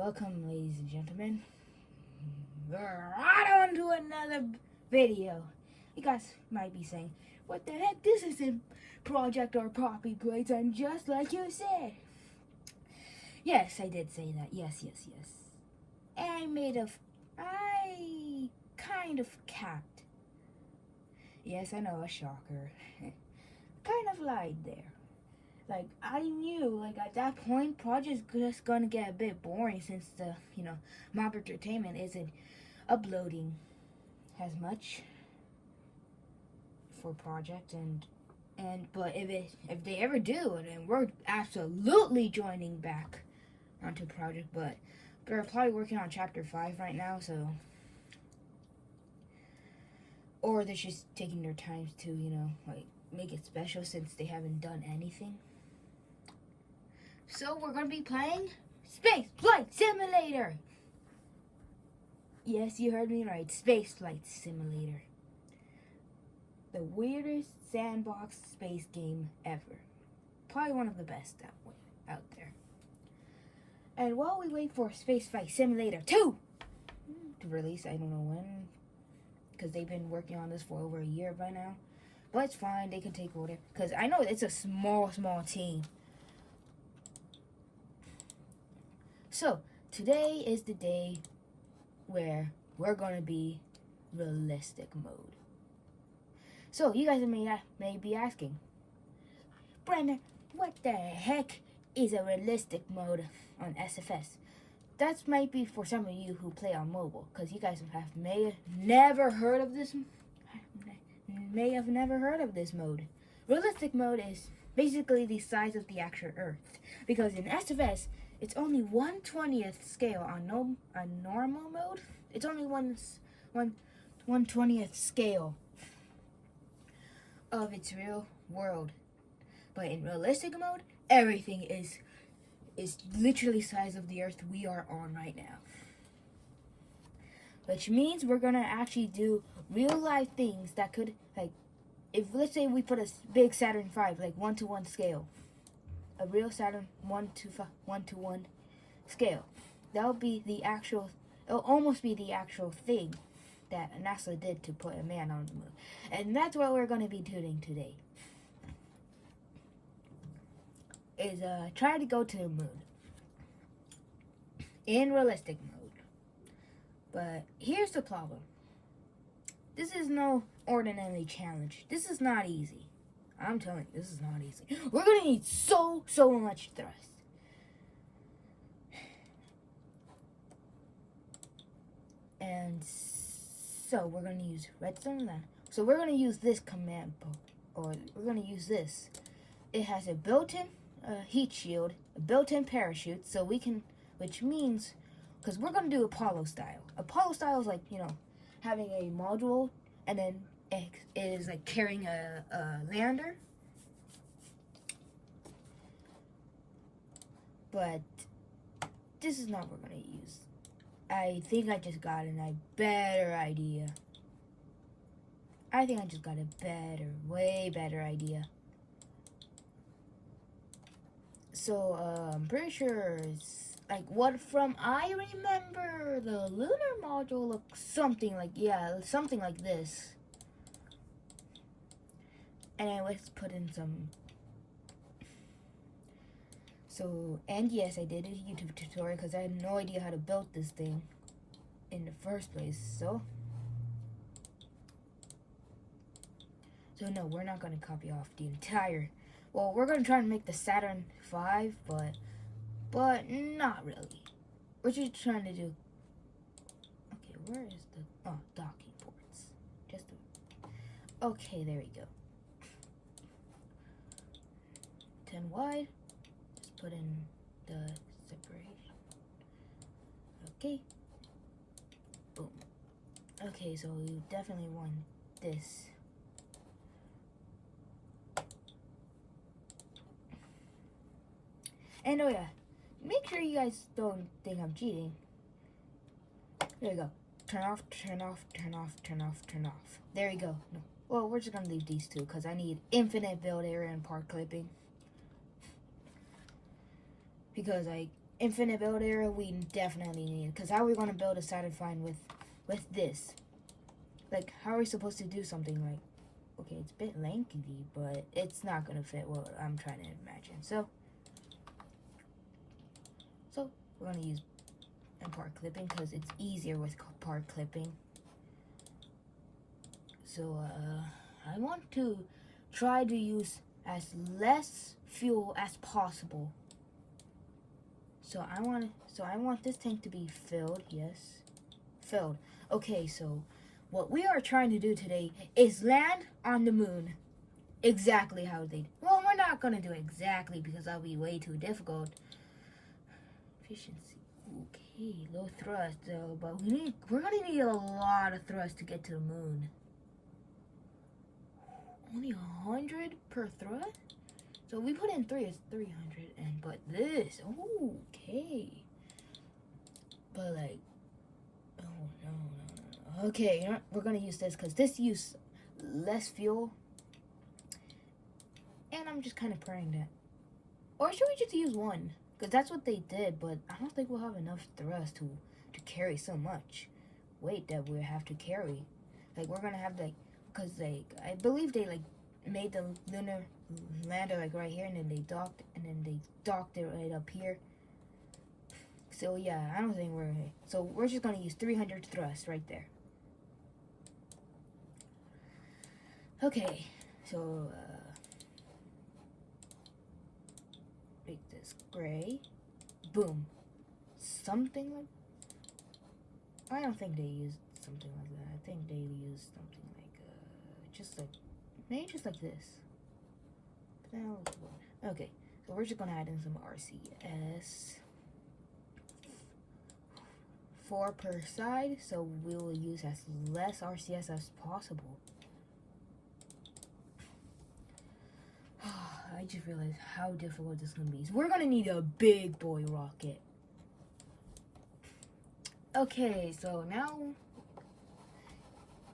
Welcome, ladies and gentlemen. We're right on to another video. You guys might be saying, what the heck, this isn't Project or Poppy Playtime, just like you said. Yes, I did say that. Yes. I kind of capped. Yes, I know, a shocker. Kind of lied there. Like, I knew, like, at that point, Project's just gonna get a bit boring since the, Mob Entertainment isn't uploading as much for Project, but if they ever do, then we're absolutely joining back onto Project, but they're probably working on Chapter 5 right now, so, or they're just taking their time to, make it special since they haven't done anything. So we're going to be playing Spaceflight Simulator. Yes, you heard me right. Spaceflight Simulator. The weirdest sandbox space game ever. Probably one of the best out there. And while we wait for Spaceflight Simulator 2 to release, I don't know when, because they've been working on this for over a year by now. But it's fine, they can take over. Because I know it's a small team. So, today is the day where we're going to be realistic mode. So, you guys may be asking, Brandon, what the heck is a realistic mode on SFS? That might be for some of you who play on mobile, because you guys may have never heard of this mode. Realistic mode is basically the size of the actual Earth, because in SFS, it's only 1/20th scale on normal mode. It's only 1/20th scale of its real world. But in realistic mode, everything is literally size of the Earth we are on right now. Which means we're gonna actually do real life things that could, like, if let's say we put a big Saturn V, like 1:1 scale. A real Saturn 1:1 scale. That'll be the actual. It'll almost be the actual thing that NASA did to put a man on the moon, and that's what we're going to be doing today. Is try to go to the moon in realistic mode. But here's the problem. This is no ordinary challenge. This is not easy. I'm telling you, this is not easy. We're going to need so much thrust. And so we're going to use redstone then. So we're going to use this command book, or we're going to use this. It has a built-in heat shield, a built-in parachute, so we can, which means, because we're going to do Apollo style. Apollo style is like, having a module and then it is like carrying a lander. But this is not what we're going to use. I think I just got a better idea. Way better idea. So, I'm pretty sure it's like I remember the lunar module looks something like this. And I let's put in some. So, and yes, I did a YouTube tutorial because I had no idea how to build this thing in the first place. So no, we're not going to copy off the entire. Well, we're going to try and make the Saturn V, but not really. We're just trying to do. Okay, where is the docking ports? Okay, there we go. 10 wide. Just put in the separation. Okay. Boom. Okay, so you definitely want this. And oh yeah, make sure you guys don't think I'm cheating. There we go. Turn off. There we go. No. Well, we're just gonna leave these two because I need infinite build area and part clipping. Because infinite build area, we definitely need it. Because how are we going to build a Satisfying with this? Like, how are we supposed to do something like... Okay, it's a bit lengthy, but it's not going to fit what I'm trying to imagine. So we're going to use part clipping because it's easier with part clipping. So, I want to try to use as less fuel as possible. So I want this tank to be filled. Yes, filled. Okay, so what we are trying to do today is land on the moon. Exactly how they... Well, we're not gonna do exactly because that'll be way too difficult. Efficiency. Okay, low thrust though, but we're gonna need a lot of thrust to get to the moon. Only 100 per thrust? So we put in 3, it's 300, but this, okay. But like, oh no. Okay, you know what? We're gonna use this because this uses less fuel. And I'm just kind of praying that. Or should we just use one? Because that's what they did, but I don't think we'll have enough thrust to carry so much weight that we have to carry. Like, we're gonna have like, because like, I believe they like made the lunar lander like right here, and then they docked it right up here. So yeah, I don't think we're... So we're just gonna use 300 thrust right there. Okay, so make this gray. Boom. Something like... I don't think they used something like that. I think they used something like just like... Maybe just like this. Okay, so we're just gonna add in some RCS. 4 per side, so we will use as less RCS as possible. I just realized how difficult this is gonna be. So we're gonna need a big boy rocket. Okay, so now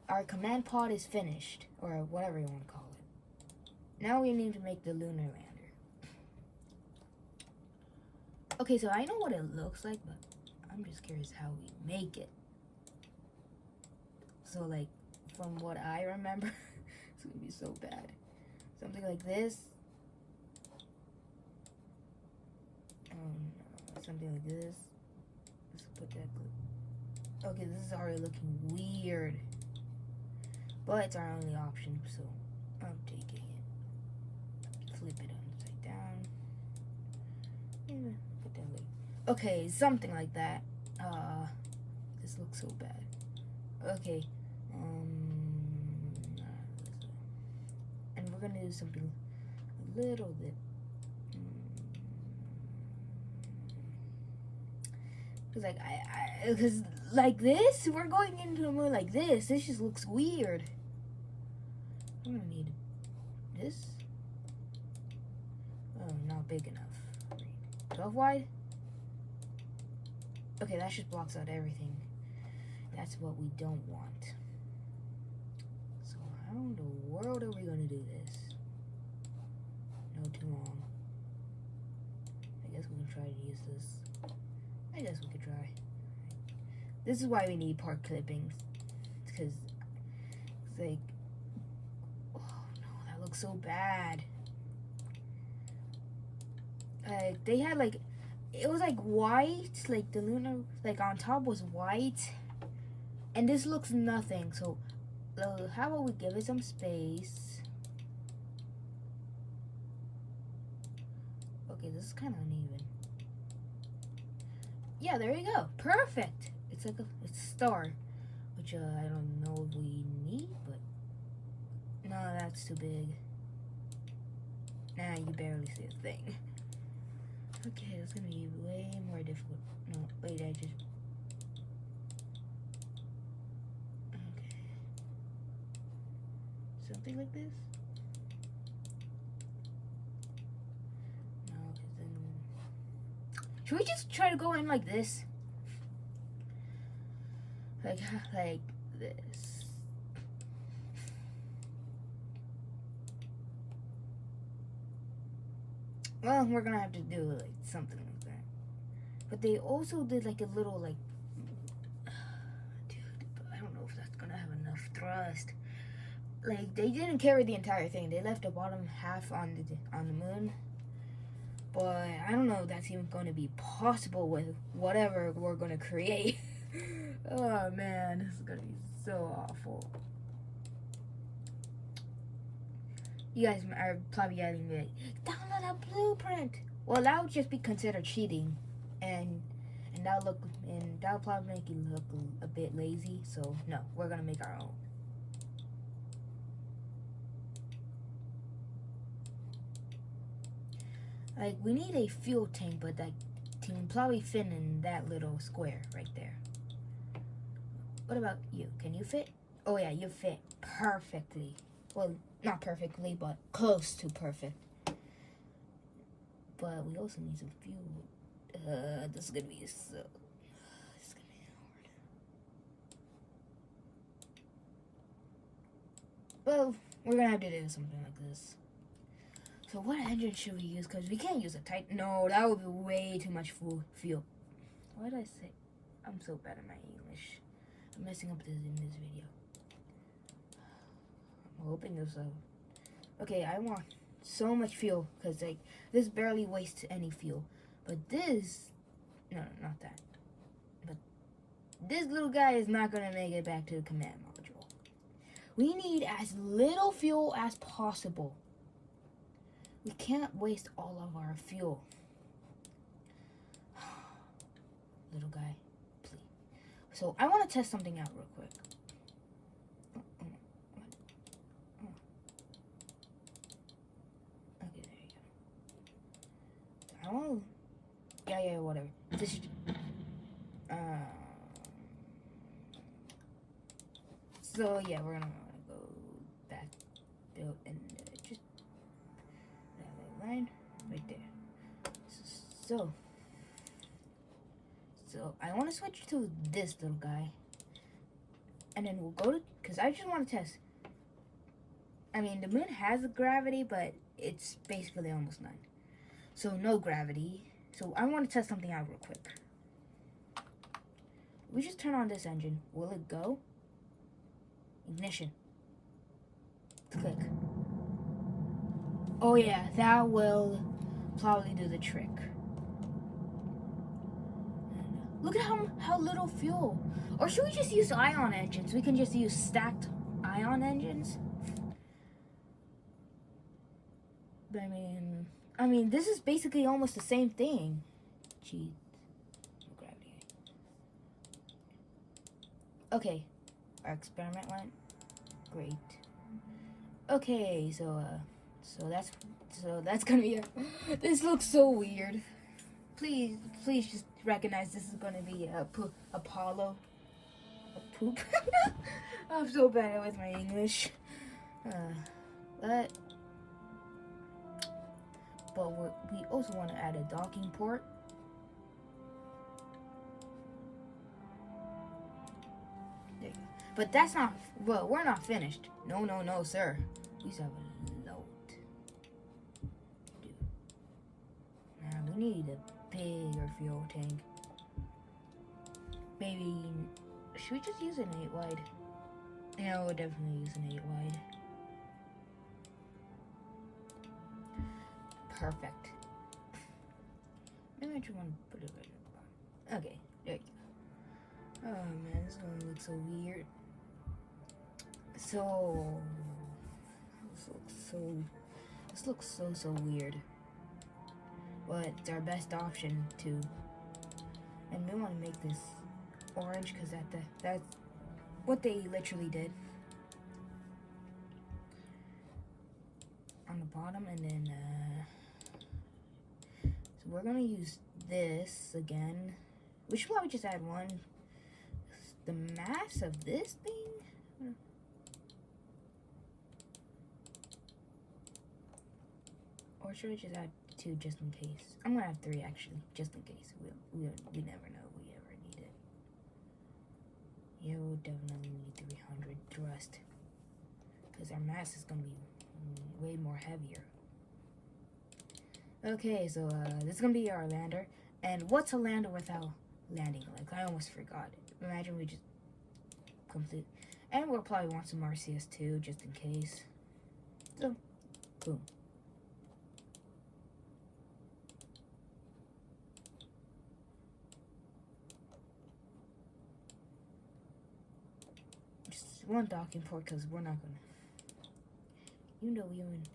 our command pod is finished, or whatever you want to call it. Now we need to make the lunar lander. Okay, so I know what it looks like, but I'm just curious how we make it. So like, from what I remember, it's gonna be so bad. Something like this. Something like this. Let's put that clip. Okay, this is already looking weird. But it's our only option, so I'm taking it. Flip it upside down. Put that way. Okay, something like that. This looks so bad. Okay. And we're gonna do something a little bit. Because like this, we're going into the moon like this. This just looks weird. I'm gonna need this. Oh, not big enough. 12 wide? Okay, that just blocks out everything. That's what we don't want. So how in the world are we gonna do this? No, too long. I guess we can try to use this. I guess we could try. This is why we need part clippings. Because it's like... Oh no, that looks so bad. Like, they had like... It was like white. Like the lunar... Like on top was white. And this looks nothing. So, how about we give it some space? Okay, this is kind of uneven. Yeah, there you go. Perfect. It's like it's a star, which I don't know if we need, but no, that's too big. Nah, you barely see a thing. Okay, that's gonna be way more difficult. No, wait, I just... Okay. Something like this? No, because then... Should we just try to go in like this? Like this. Well, we're gonna have to do like something like that. But they also did like a little like, dude, I don't know if that's gonna have enough thrust. Like they didn't carry the entire thing. They left the bottom half on the moon. But I don't know if that's even going to be possible with whatever we're going to create. Oh man, this is going to be so awful. You guys are probably getting me like, download a blueprint. Well, that would just be considered cheating, and that'll probably make you look a bit lazy. So no, we're gonna make our own. Like we need a fuel tank, but that can probably fit in that little square right there. What about you? Can you fit? Oh yeah, you fit perfectly. Well, not perfectly, but close to perfect. But we also need some fuel. This is gonna be so. This is gonna be hard. Well, we're gonna have to do something like this. So what engine should we use? Because we can't use a Titan. No, that would be way too much fuel. What did I say? I'm so bad at my English. I'm messing up in this video. I'm hoping this okay, I want so much fuel because like this barely wastes any fuel. But this, no, not that. But this little guy is not gonna make it back to the command module. We need as little fuel as possible. We can't waste all of our fuel. Little guy, please. So I want to test something out real quick. Okay, there you go. I want to... Yeah, whatever. This... So, yeah, we're gonna go back, build, and just... line right there. So I want to switch to this little guy, and then we'll go to, because I just want to test. I mean, the moon has a gravity, but it's basically almost none, so no gravity. So I want to test something out real quick. We just turn on this engine. Will it go? Ignition. Click. Oh yeah, that will probably do the trick. Look at how little fuel. Or should we just use ion engines? We can just use stacked ion engines. But I mean, this is basically almost the same thing. Gee, no gravity. Okay, our experiment went great. Okay, so that's gonna be this looks so weird. Please just recognize this is gonna be Apollo. A poop. I'm so bad with my English. But we also want to add a docking port. There you go. But that's not, well, we're not finished. No, sir. We still have a load. Now we need a bigger fuel tank. Maybe, should we just use an 8 wide? Yeah, we'll definitely use an 8 wide. Perfect. Maybe I just want to put it right at the bottom. Okay, there you go. Oh man, this is gonna look so weird. This looks so weird. But it's our best option too. And we want to make this orange because that's what they literally did. On the bottom, and then so we're gonna use this again. We should probably just add one. The mass of this thing. Or should I just add 2 just in case? I'm gonna have 3 actually, just in case. We never know we ever need it. Yeah, we'll definitely need 300 thrust. Because our mass is gonna be way more heavier. Okay, so this is gonna be our lander. And what's a lander without landing? Like, I almost forgot it. Imagine we just complete. And we'll probably want some RCS too, just in case. So, boom. Just one docking port, because we're not gonna. You know, you and.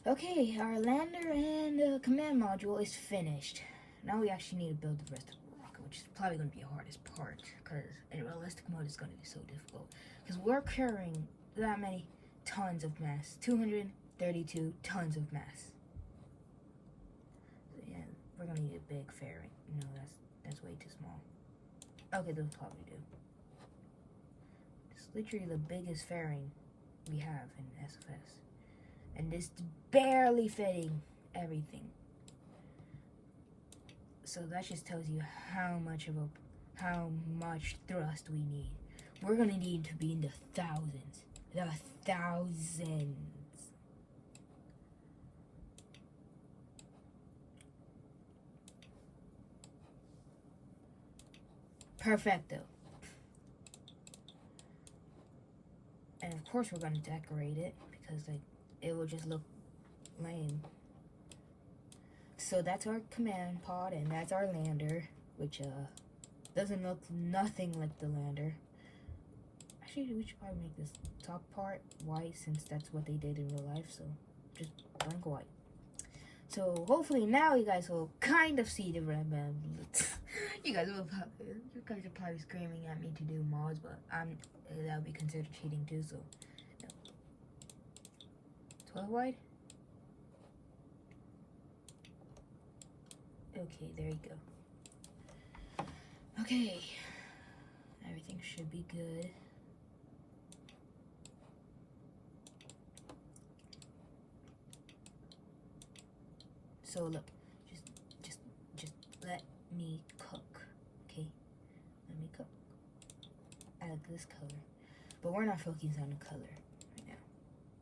Okay, our lander and command module is finished. Now we actually need to build the rest of the rocket, which is probably going to be the hardest part, because in realistic mode it's going to be so difficult. Because we're carrying that many tons of mass, 232 tons of mass. So yeah, we're going to need a big fairing. No, that's way too small. Okay, they'll probably do. It's literally the biggest fairing we have in SFS. And this is barely fitting everything. So that just tells you how much thrust we need. We're gonna need to be in the thousands. The thousands. Perfecto. And of course we're gonna decorate it because like it will just look lame. So that's our command pod and that's our lander, which doesn't look nothing like the lander. Actually, we should probably make this top part white since that's what they did in real life, so just blank white. So hopefully now you guys will kind of see the red band. you guys are probably screaming at me to do mods, but that would be considered cheating too, so 12 wide. Okay, there you go. Okay, everything should be good. So look, just let me cook, okay? Let me cook. I like this color, but we're not focusing on the color right now,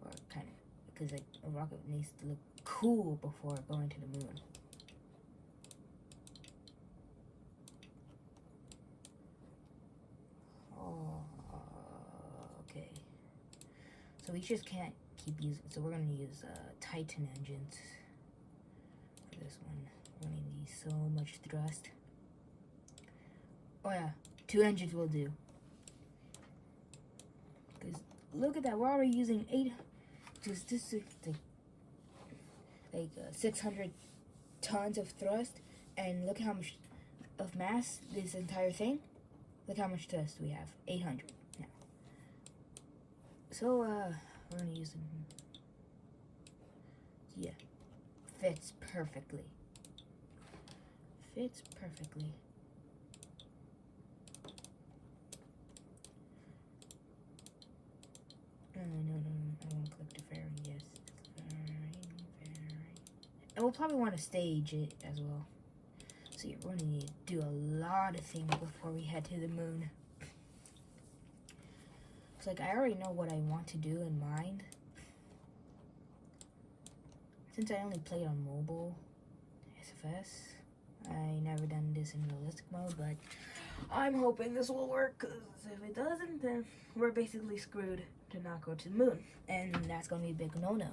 or kind of, because like a rocket needs to look cool before going to the moon. Okay. So we just can't keep using. So we're gonna use Titan engines for this one. We're gonna need so much thrust. Oh yeah, 2 engines will do. Cause look at that, we're already using 600 tons of thrust, and look how much of mass this entire thing. Look how much thrust we have, 800 now. So we're gonna use them. Yeah, fits perfectly. Fits perfectly. No, I won't click the fairing. Yes, fairing. And we'll probably want to stage it as well. So you're going to need to do a lot of things before we head to the moon. It's like I already know what I want to do in mind. Since I only played on mobile SFS, I never done this in realistic mode, but I'm hoping this will work, because if it doesn't, then we're basically screwed to not go to the moon, and that's going to be a big no-no.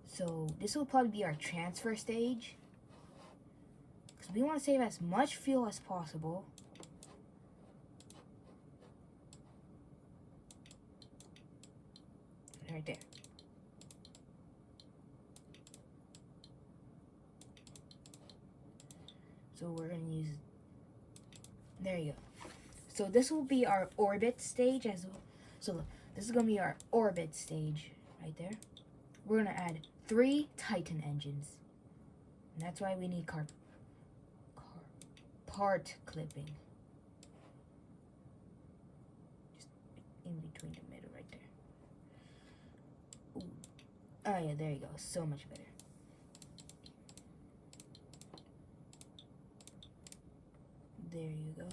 So this will probably be our transfer stage, because we want to save as much fuel as possible. Right there. So we're going to use, there you go. So this will be our orbit stage as well. So look, this is going to be our orbit stage right there. We're going to add 3 Titan engines. And that's why we need part clipping. Just in between the middle right there. Ooh. Oh yeah, there you go. So much better. There you go.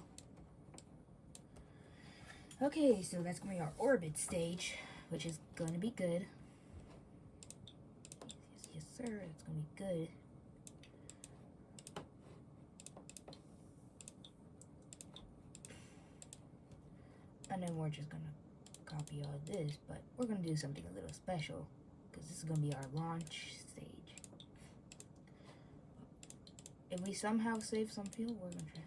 Okay, so that's going to be our orbit stage, which is going to be good. sir. It's gonna be good. And then we're just gonna copy all this, but we're gonna do something a little special because this is gonna be our launch stage. If we somehow save some fuel, we're gonna try.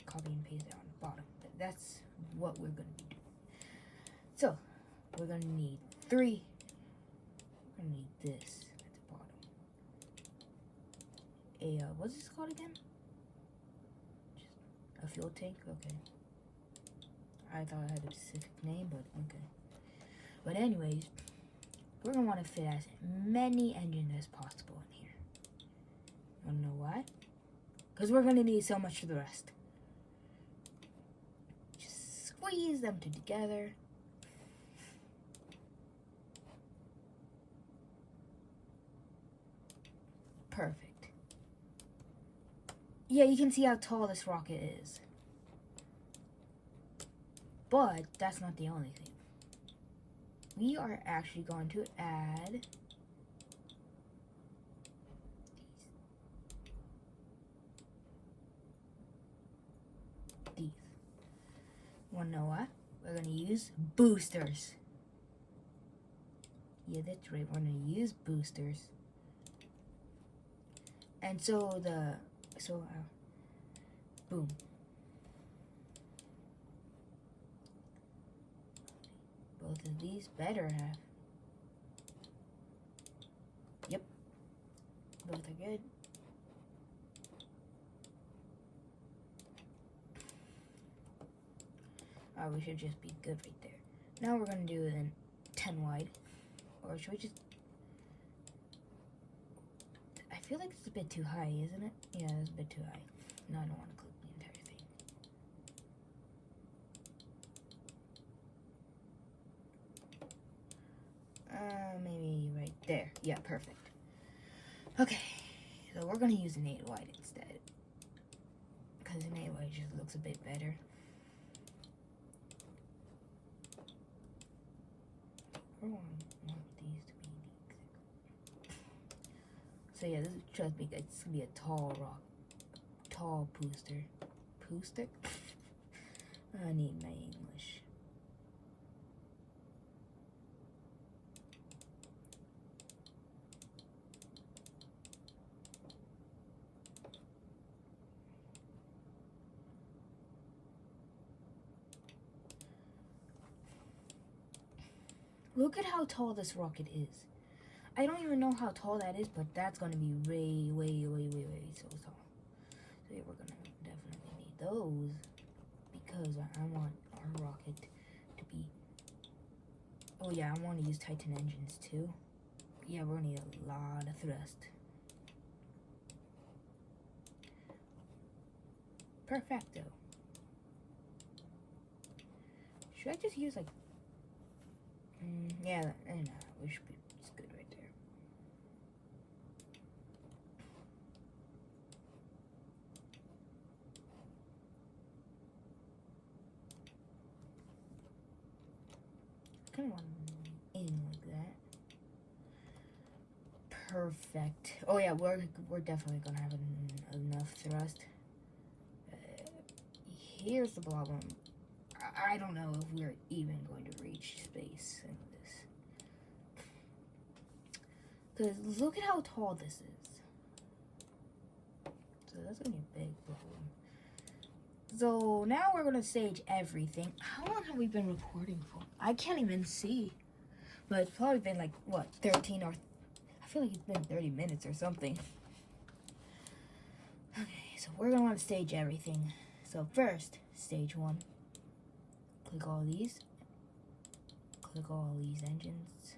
Copy and paste it on the bottom. But that's what we're gonna be doing. So we're gonna need 3. We're gonna need this at the bottom. What's this called again? Just a fuel tank? Okay. I thought it had a specific name, but okay. But anyways, we're gonna want to fit as many engines as possible in here. You wanna know why? Because we're gonna need so much thrust. Just squeeze them together. Perfect. Yeah, you can see how tall this rocket is. But that's not the only thing. We are actually going to add these. Wanna know what? We're gonna use boosters. Yeah, that's right. We're gonna use boosters. And boom. Both of these better have. Yep. Both are good. Alright, we should just be good right there. Now we're gonna do it in 10 wide. Or should we just... I feel like it's a bit too high, isn't it? Yeah, it's a bit too high. No, I don't want to click the entire thing. Maybe right there. Yeah, perfect. Okay, so we're gonna use an 8 wide instead. Because an 8 wide just looks a bit better. I want these to be the exact. So yeah, this is, trust me, it's gonna be a tall rock. Tall booster. Booster? I need my English. Look at how tall this rocket is. I don't even know how tall that is, but that's gonna be way so tall. So yeah, we're gonna definitely need those because I want our rocket to be... Oh yeah, I want to use Titan engines too. Yeah, we're gonna need a lot of thrust. Perfecto. Should I just use like... yeah, no, we should be... It's good right there. I kind of want it in like that. Perfect. Oh yeah, we're definitely gonna have enough thrust. Here's the problem. I don't know if we're even going to reach space in this. Because look at how tall this is. So that's going to be a big problem. So now we're going to stage everything. How long have we been recording for? I can't even see. But it's probably been like, what, 13 or... I feel like it's been 30 minutes or something. Okay, so we're going to want to stage everything. So first, stage 1. Click all these. Click all these engines.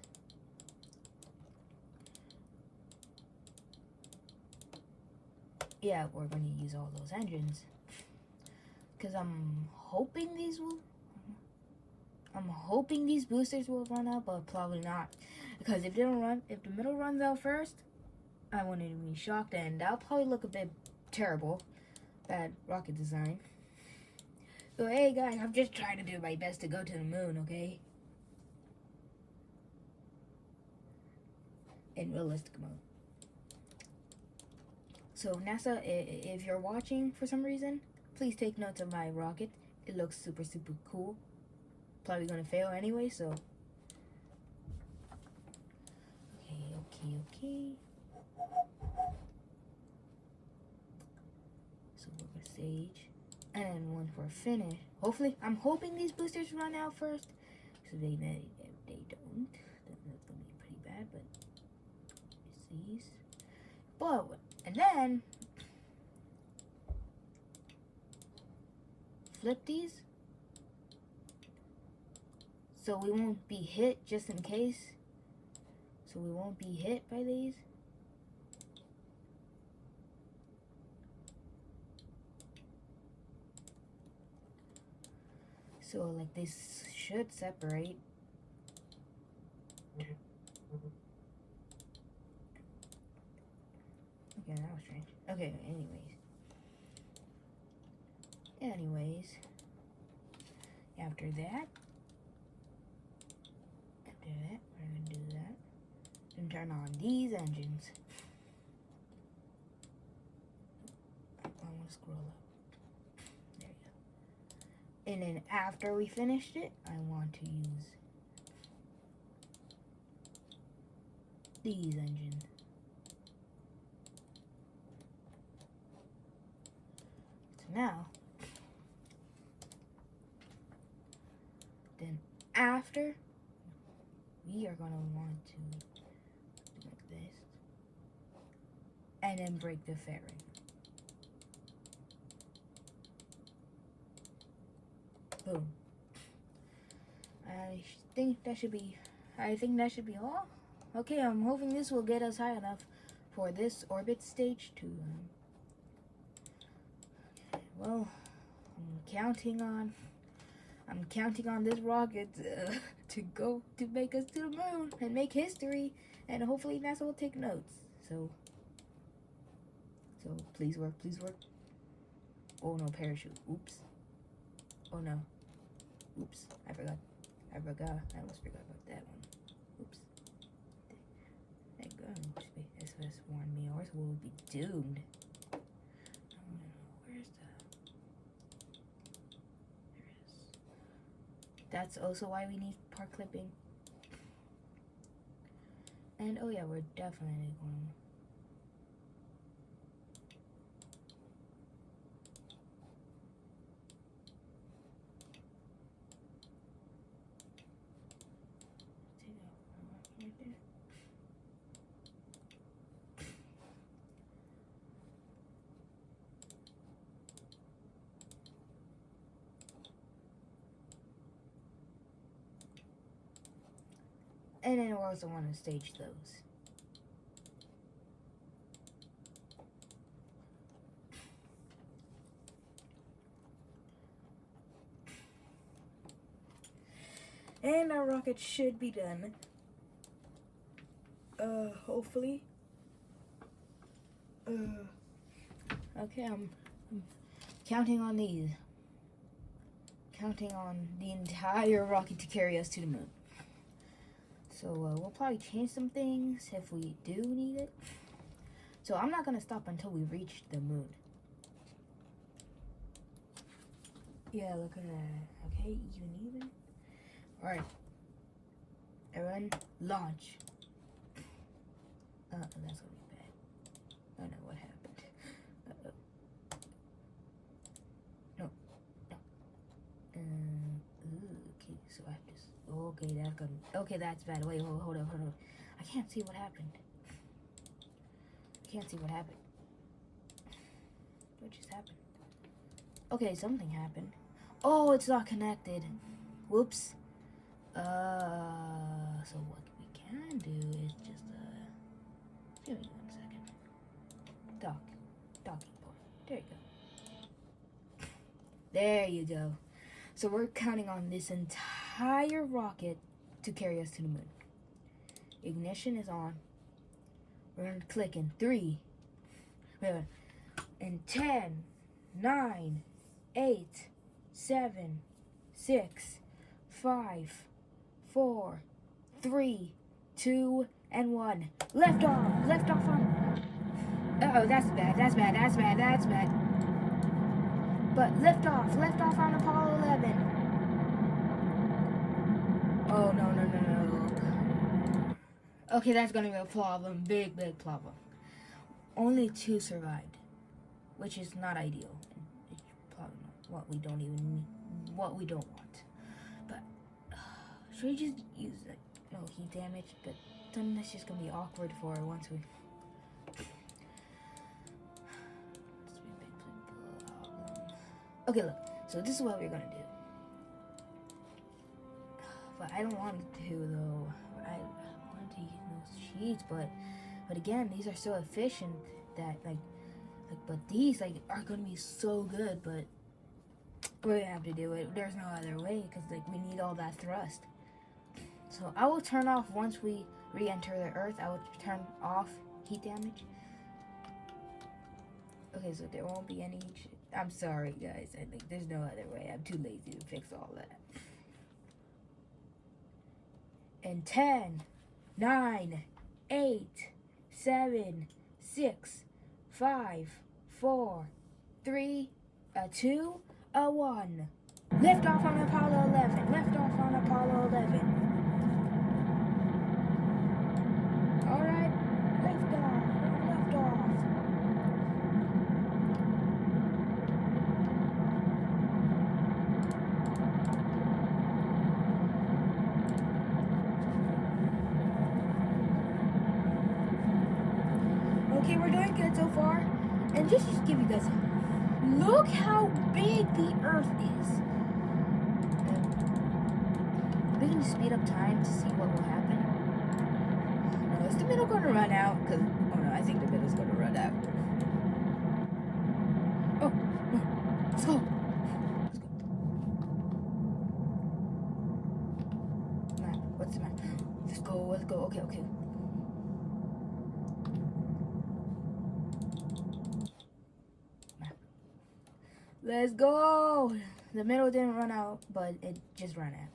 Yeah, we're going to use all those engines. Because I'm hoping these boosters will run out, but probably not. Because if they don't run, if the middle runs out first, I wouldn't even be shocked, and that'll probably look a bit terrible. Bad rocket design. So hey guys, I'm just trying to do my best to go to the moon, okay? In realistic mode. So NASA, if you're watching for some reason, please take note of my rocket. It looks super, super cool. Probably gonna fail anyway, so. Okay. So we're gonna stage. And then once we're finished, hopefully, I'm hoping these boosters run out first. So they don't, then that's gonna be pretty bad, but it's these. But, and then, flip these. So we won't be hit just in case. So we won't be hit by these. So like this should separate. Okay, that was strange. Okay, anyways, after that, we're gonna do that and turn on these engines. I want to scroll up. There you go. And then after we finished it, I want to use these engines. So now, then after, we are going to want to do like this and then break the fairing. Boom. I think that should be all. Okay, I'm hoping this will get us high enough for this orbit stage to well, I'm counting on this rocket to make us to the moon and make history, and hopefully NASA will take notes. So please work. Oh no, parachute. Oops. Oh no. Oops. I forgot. I almost forgot about that one. Oops. Thank God. SPS warned me, or else we'll be doomed. Where's the? There it is. That's also why we need part clipping. And oh yeah, we're definitely going. Right there. And then we also want to stage those. And our rocket should be done. Hopefully. Okay, I'm counting on these. Counting on the entire rocket to carry us to the moon. So we'll probably change some things if we do need it. So I'm not gonna stop until we reach the moon. Yeah, look at that. Okay, even. Alright. Everyone, launch. That's gonna be bad. I don't know what happened. No. Okay, so I have to. Okay, that's good. Okay, that's bad. Wait, hold up. I can't see what happened. What just happened? Okay, something happened. Oh, it's not connected. Whoops. So what we can do is just, give me 1 second. Docking port. There you go. There you go. So we're counting on this entire rocket to carry us to the moon. Ignition is on. We're going to click in 3, in 10, 9, 8, 7, 6, 5, 4, 3, 2, and 1. Lift off! Lift off on... Uh-oh, that's bad, that's bad, that's bad, that's bad. But lift off on Apollo 11. Oh, no, no, no, no. Okay, that's gonna be a problem, big problem. Only 2 survived, which is not ideal. It's probably not what we don't even need, what we don't want. But should we just use like no heat damage? But then that's just gonna be awkward for once we. Okay, look. So this is what we're gonna do. But I don't want to though. I want to use those sheets, but again, these are so efficient that but these are gonna be so good. But we're gonna have to do it. There's no other way because we need all that thrust. So I will turn off once we re-enter the Earth. I will turn off heat damage. Okay, so there won't be any. I'm sorry, guys. I think there's no other way. I'm too lazy to fix all that. And 10, 9, 8, 7, 6, 5, 4, 3, 2, 1. Lift off on Apollo 11. Lift off on Apollo 11. All right, lift off. Lift off. Okay, we're doing good so far. And just to give you guys look how big the Earth is. We can speed up time to see what will happen. No, is the middle going to run out? Because, oh no, I think the middle's going to run out. Oh, no, let's go. Map, what's the map? Let's go, okay. Let's go! The middle didn't run out, but it just ran out.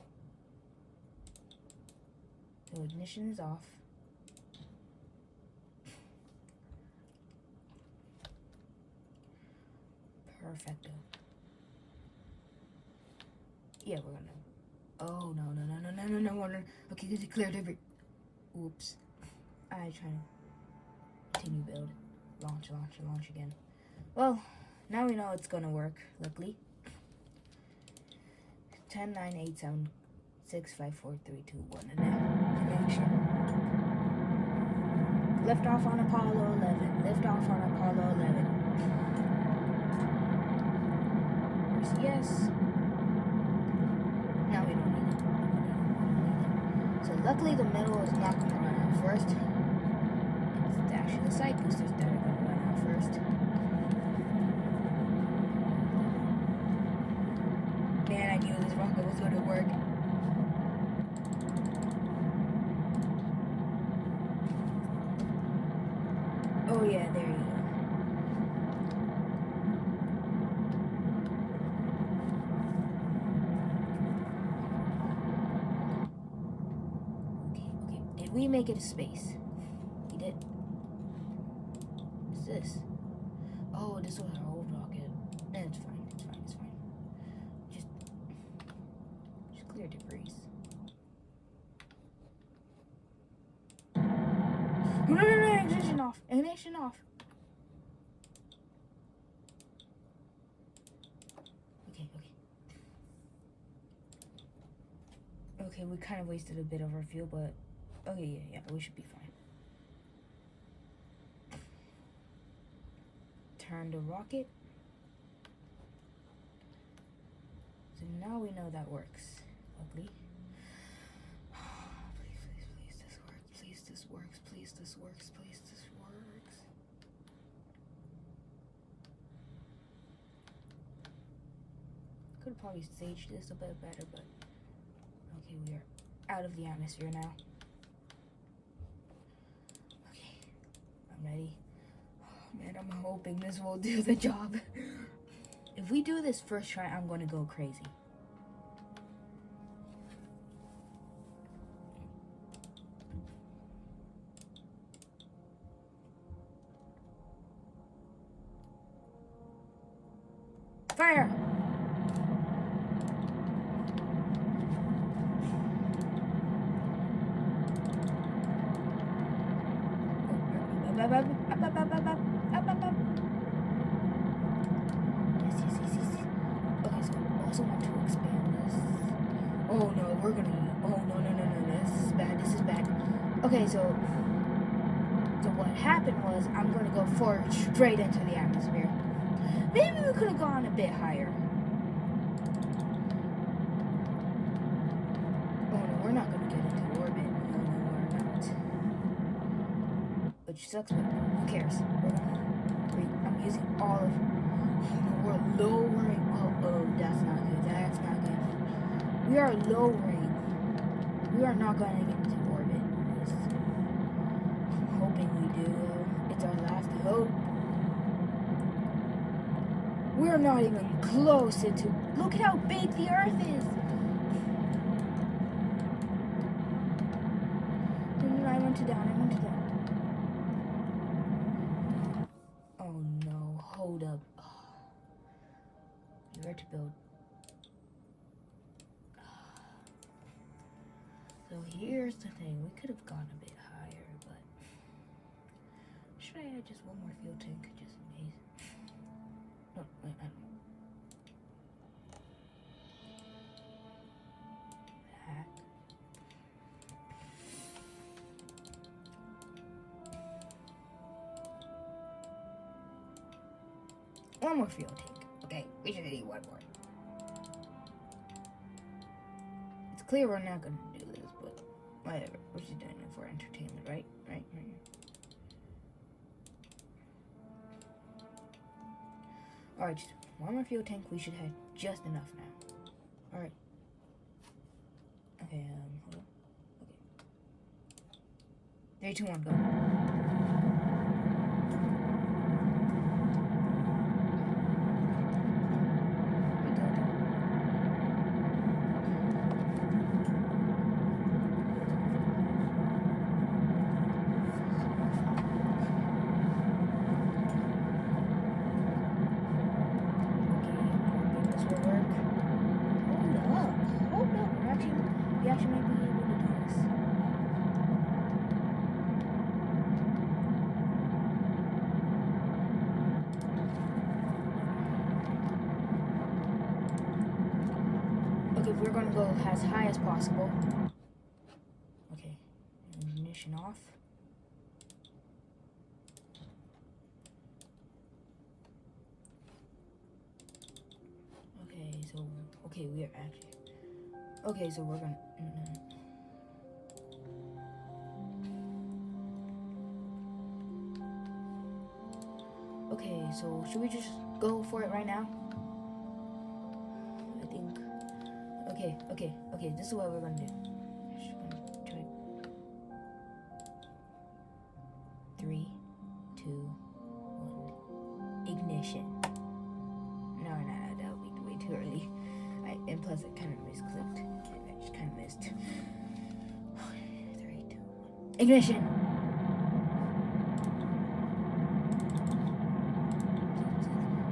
So ignition is off. Perfecto. Yeah, we're gonna... Oh, no. Okay, this is cleared every... Oops. I try to continue build. Launch again. Well... Now we know it's gonna work, luckily. 10, 9, 8, 7, 6, 5, 4, 3, 2, 1, and now connection. Lift off on Apollo 11. Lift off on Apollo 11. Where's yes? Now we don't need it. So luckily the middle is not gonna run out first. It's actually the side boosters that are gonna run out first. Man, I knew this rocket was going to work. Oh yeah, there you go. Okay. Did we make it to space? We did. What's this? Oh, this was our old rocket. It's fine. Clear debris. No, ignition off. Okay, we kind of wasted a bit of our fuel, but okay, yeah, we should be fine. Turn the rocket. So now we know that works. Luckily. Please, this works. Please, this works. Could have probably staged this a bit better, but okay, we are out of the atmosphere now. Okay, I'm ready. Oh man, I'm hoping this will do the job. If we do this first try, I'm gonna go crazy. Fire! Yes. Okay, so I also want to expand this. Oh no, we're gonna. Oh no. This is bad. Okay, so what happened was I'm gonna go forward straight into the atmosphere. Maybe we could have gone a bit higher. Oh no, we're not gonna get into orbit. No, we're not. Which sucks, but who cares? I'm using all of. We're lowering. Oh, that's not good. That's not good. We are lowering. We are not going to get into orbit. I'm hoping we do. It's our last hope. We're not even close to. Look at how big the Earth is. No, I went to down. Oh no! Hold up. Where to build? So here's the thing. We could have gone a bit higher, but should I add just one more fuel tank just in case? No, wait, I don't know. One more fuel tank. Okay, we should need one more. It's clear we're not gonna do this, but whatever. We're just doing it for entertainment, right? Right. Alright, just one more fuel tank. We should have just enough now. Alright. Okay, hold on. Okay. 3, 2, 1, go. We actually might be able to do this. Okay, we're going to go as high as possible. Okay, ignition off. Okay, we are actually. Okay, so we're gonna. Okay, so should we just go for it right now? I think. Okay. This is what we're gonna do. Just gonna try. 3, 2, 1. Ignition. No, that would be way too early. And plus, it kind of misclicked. I just kind of missed. 3, 2, 1. Ignition!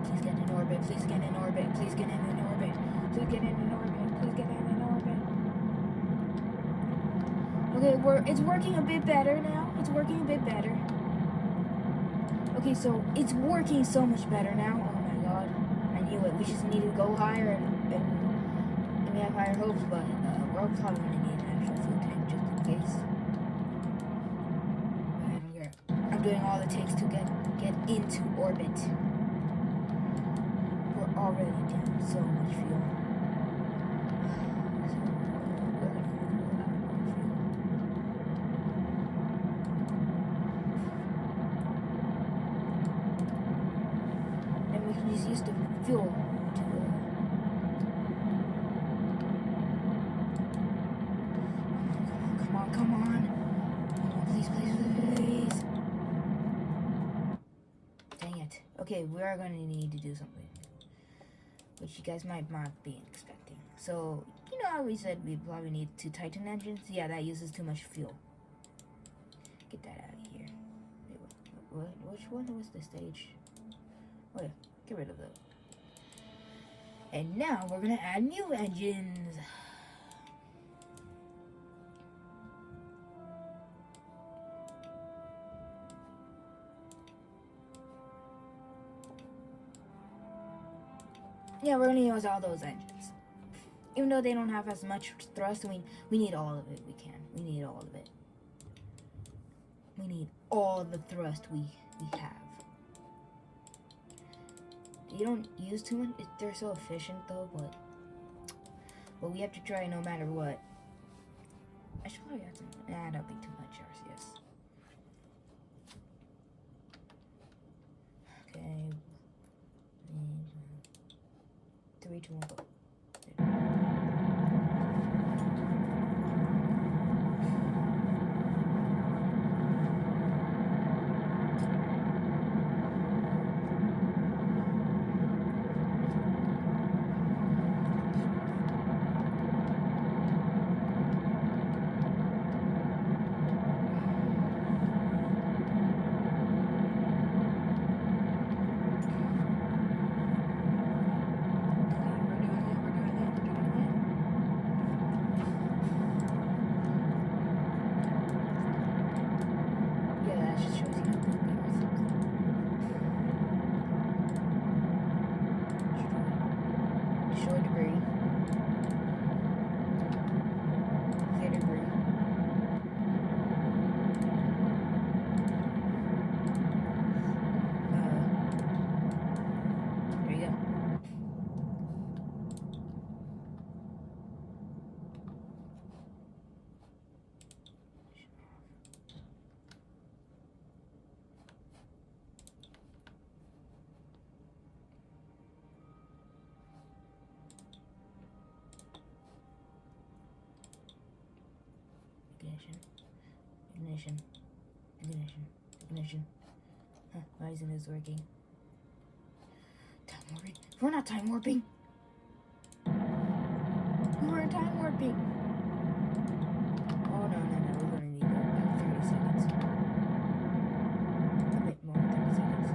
Please get in orbit. Please get in orbit. Please get in orbit. Please get in orbit. Please get in orbit. Okay, it's working a bit better now. It's working a bit better. Okay, so it's working so much better now. Oh my god. I knew it. We just need to go higher and we have higher hopes, but we're probably going to need an actual fuel tank just in case. I'm doing all it takes to get into orbit. We're already down so much fuel. And we can just use the fuel to Come on. Please. Dang it. Okay, we are going to need to do something. which you guys might not be expecting. So, you know how we said we probably need 2 Titan engines? Yeah, that uses too much fuel. Get that out of here. Wait, which one was the stage? Oh yeah, get rid of those. And now we're gonna add new engines. Yeah, we're gonna use all those engines. Even though they don't have as much thrust, we need all of it. We need all of it. We need all the thrust we have. You don't use too much. They're so efficient though, but we have to try no matter what. I should probably add some. Nah, that'll be too much RCS. Okay. 3, 2, 1, go. Ignition. Huh, why isn't this working? Time warping. We're not time warping. We're time warping. Oh no. We're gonna need about 30 seconds. A bit more than 30 seconds.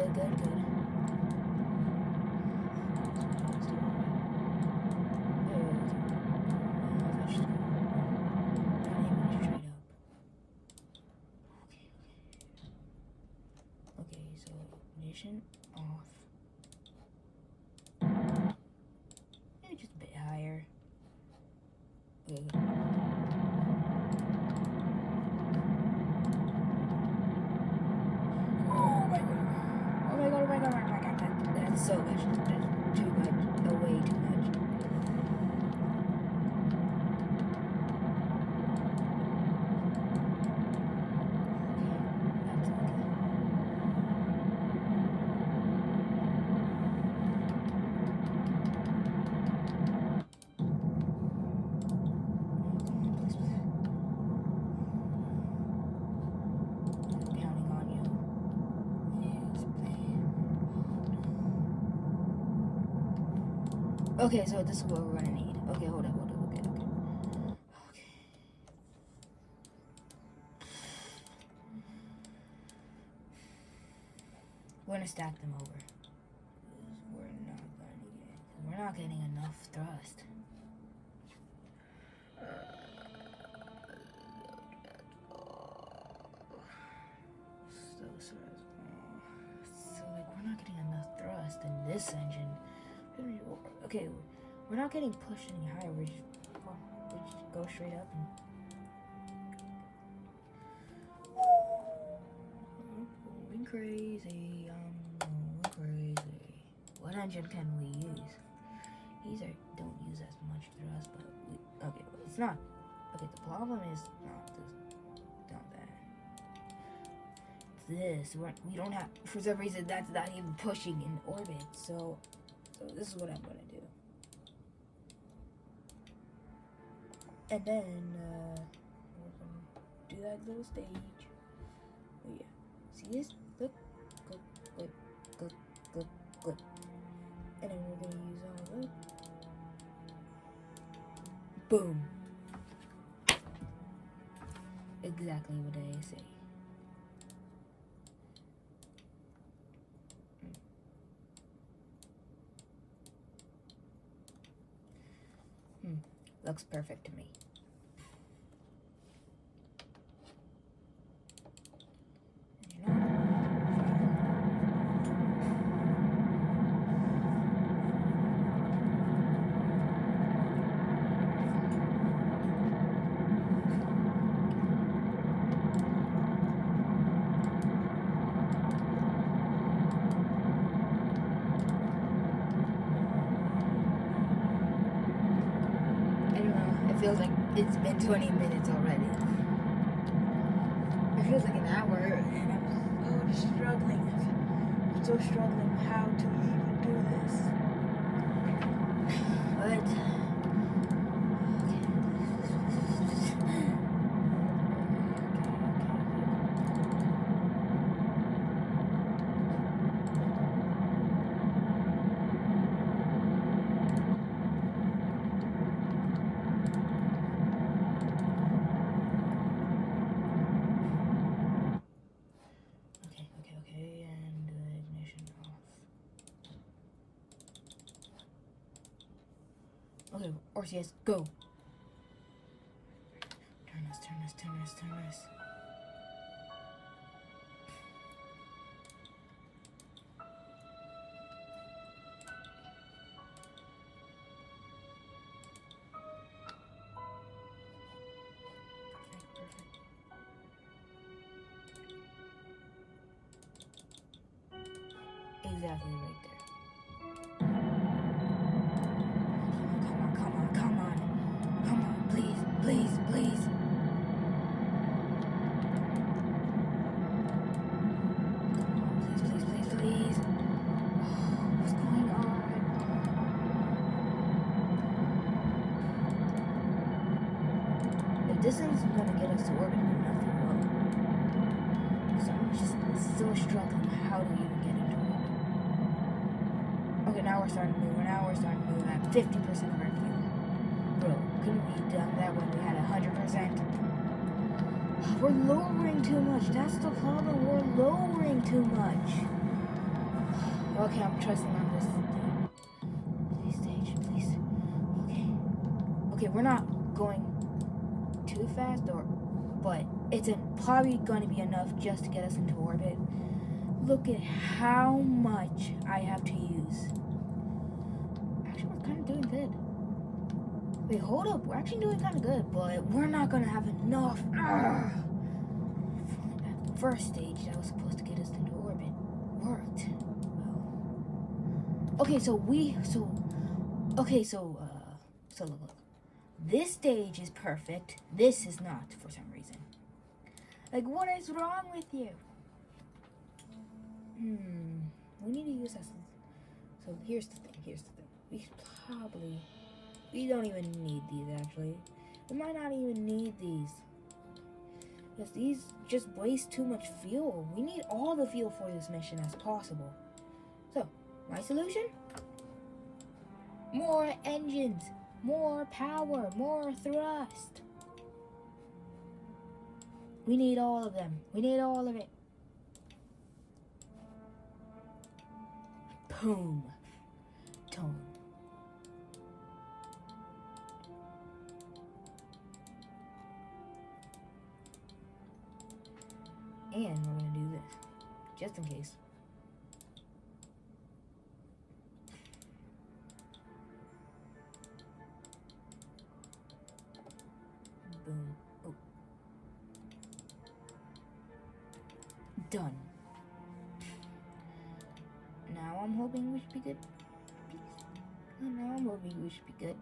Good. Okay, so ignition off. Maybe just a bit higher. Okay, good. Oh my god. That's so much. That's too much. Way too much. Okay, so this is what we're gonna need. Okay, hold up. Okay. gonna stack them over. We're not getting enough thrust. So like we're not getting enough thrust in this engine. Okay, we're not getting pushed any higher. We just go straight up and going crazy. I'm going crazy. What engine can we use? These don't use as much thrust, but okay, well, it's not. Okay, the problem is not that. It's this. We don't have, for some reason, that's not even pushing in orbit. So this is what I'm gonna do. And then we're gonna do that little stage. Oh yeah, see this? Look, good. And then we're gonna use all of it. Boom. Exactly what I say. Looks perfect to me. It feels like it's been 20 minutes already. It feels like an hour, and I'm so struggling. I'm so struggling how to even do this. But okay, RCS, go. Turn us. Perfect. Exactly right there. Come on, please. Please. What's going on? If this isn't gonna get us to orbit, then nothing will. So I'm just still struggling how to even get into orbit. Okay, now we're starting to move at 50% of our fuel. Bro, couldn't we have done that when we had 100%? We're lowering too much. That's the problem. We're lowering too much. Okay, I'm trusting on this stage, please. Okay, we're not going too fast, but it's probably going to be enough just to get us into orbit. Look at how much I have to use. Actually, we're kind of doing good. Wait, hold up. We're actually doing kind of good, but we're not going to have enough. That first stage that was supposed to get us into orbit worked. Well, okay, so look. This stage is perfect. This is not, for some reason. Like, what is wrong with you? We need to use this. So here's the thing. We don't even need these, actually. We might not even need these. Because these just waste too much fuel. We need all the fuel for this mission as possible. So, my solution? More engines, more power, more thrust. We need all of them. We need all of it. Boom. Tone. And we're gonna do this, just in case. Boom. Oh. Done. Now I'm hoping we should be good. Now I'm hoping we should be good.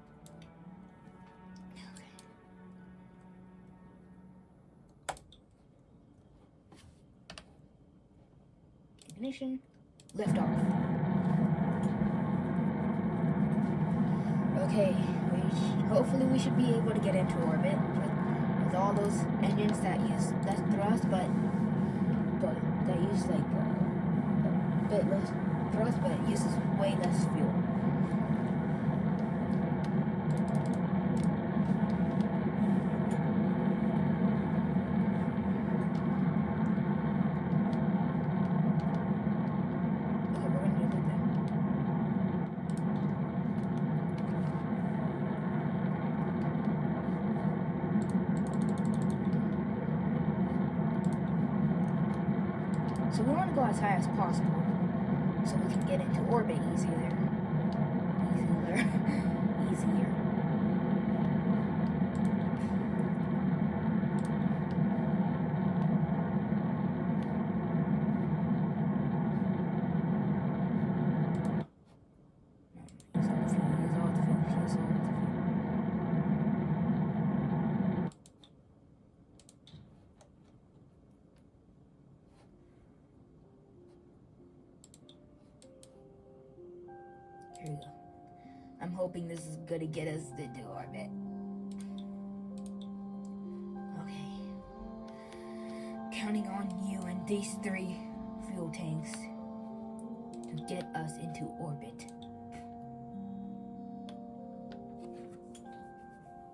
Ignition, lift off. Okay, hopefully we should be able to get into orbit with all those engines that use less thrust, but that use like a bit less thrust, but it uses way less fuel. So we want to go as high as possible, so we can get into orbit easier. Easier. Use all the fuel. Here we go. I'm hoping this is gonna get us into orbit. Okay. Counting on you and these 3 fuel tanks to get us into orbit.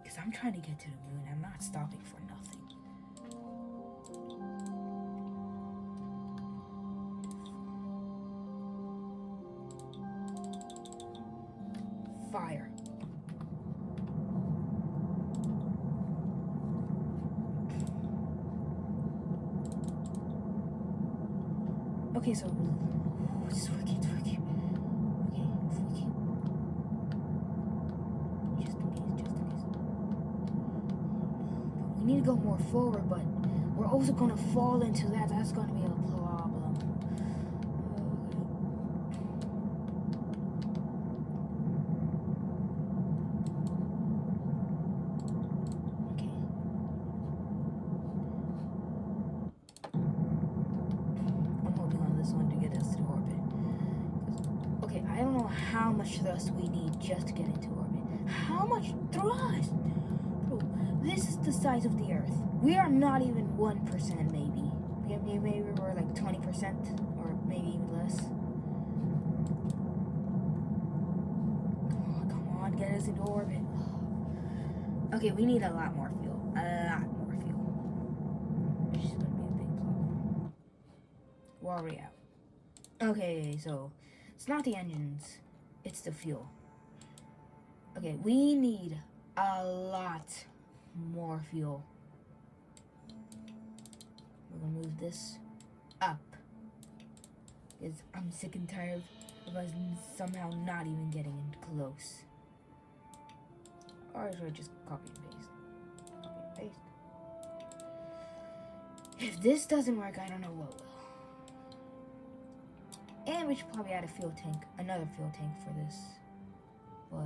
Because I'm trying to get to the moon. I'm not stopping for nothing. Fire. Okay, so it's working. Okay, if we keep just in case. We need to go more forward, but we're also gonna fall into that. That's gonna be a problem. How much thrust we need just to get into orbit. How much thrust? Bro, this is the size of the Earth. We are not even 1% maybe. Maybe we're like 20% or maybe even less. Oh, come on, get us into orbit. Okay, we need a lot more fuel. Which is gonna be a big problem. Where are we at? Okay, so it's not the engines. It's the fuel. Okay, we need a lot more fuel. We're gonna move this up. Because I'm sick and tired of us somehow not even getting in close. Or should I just copy and paste? Copy and paste. If this doesn't work, I don't know what will. And we should probably add a fuel tank, another fuel tank for this. But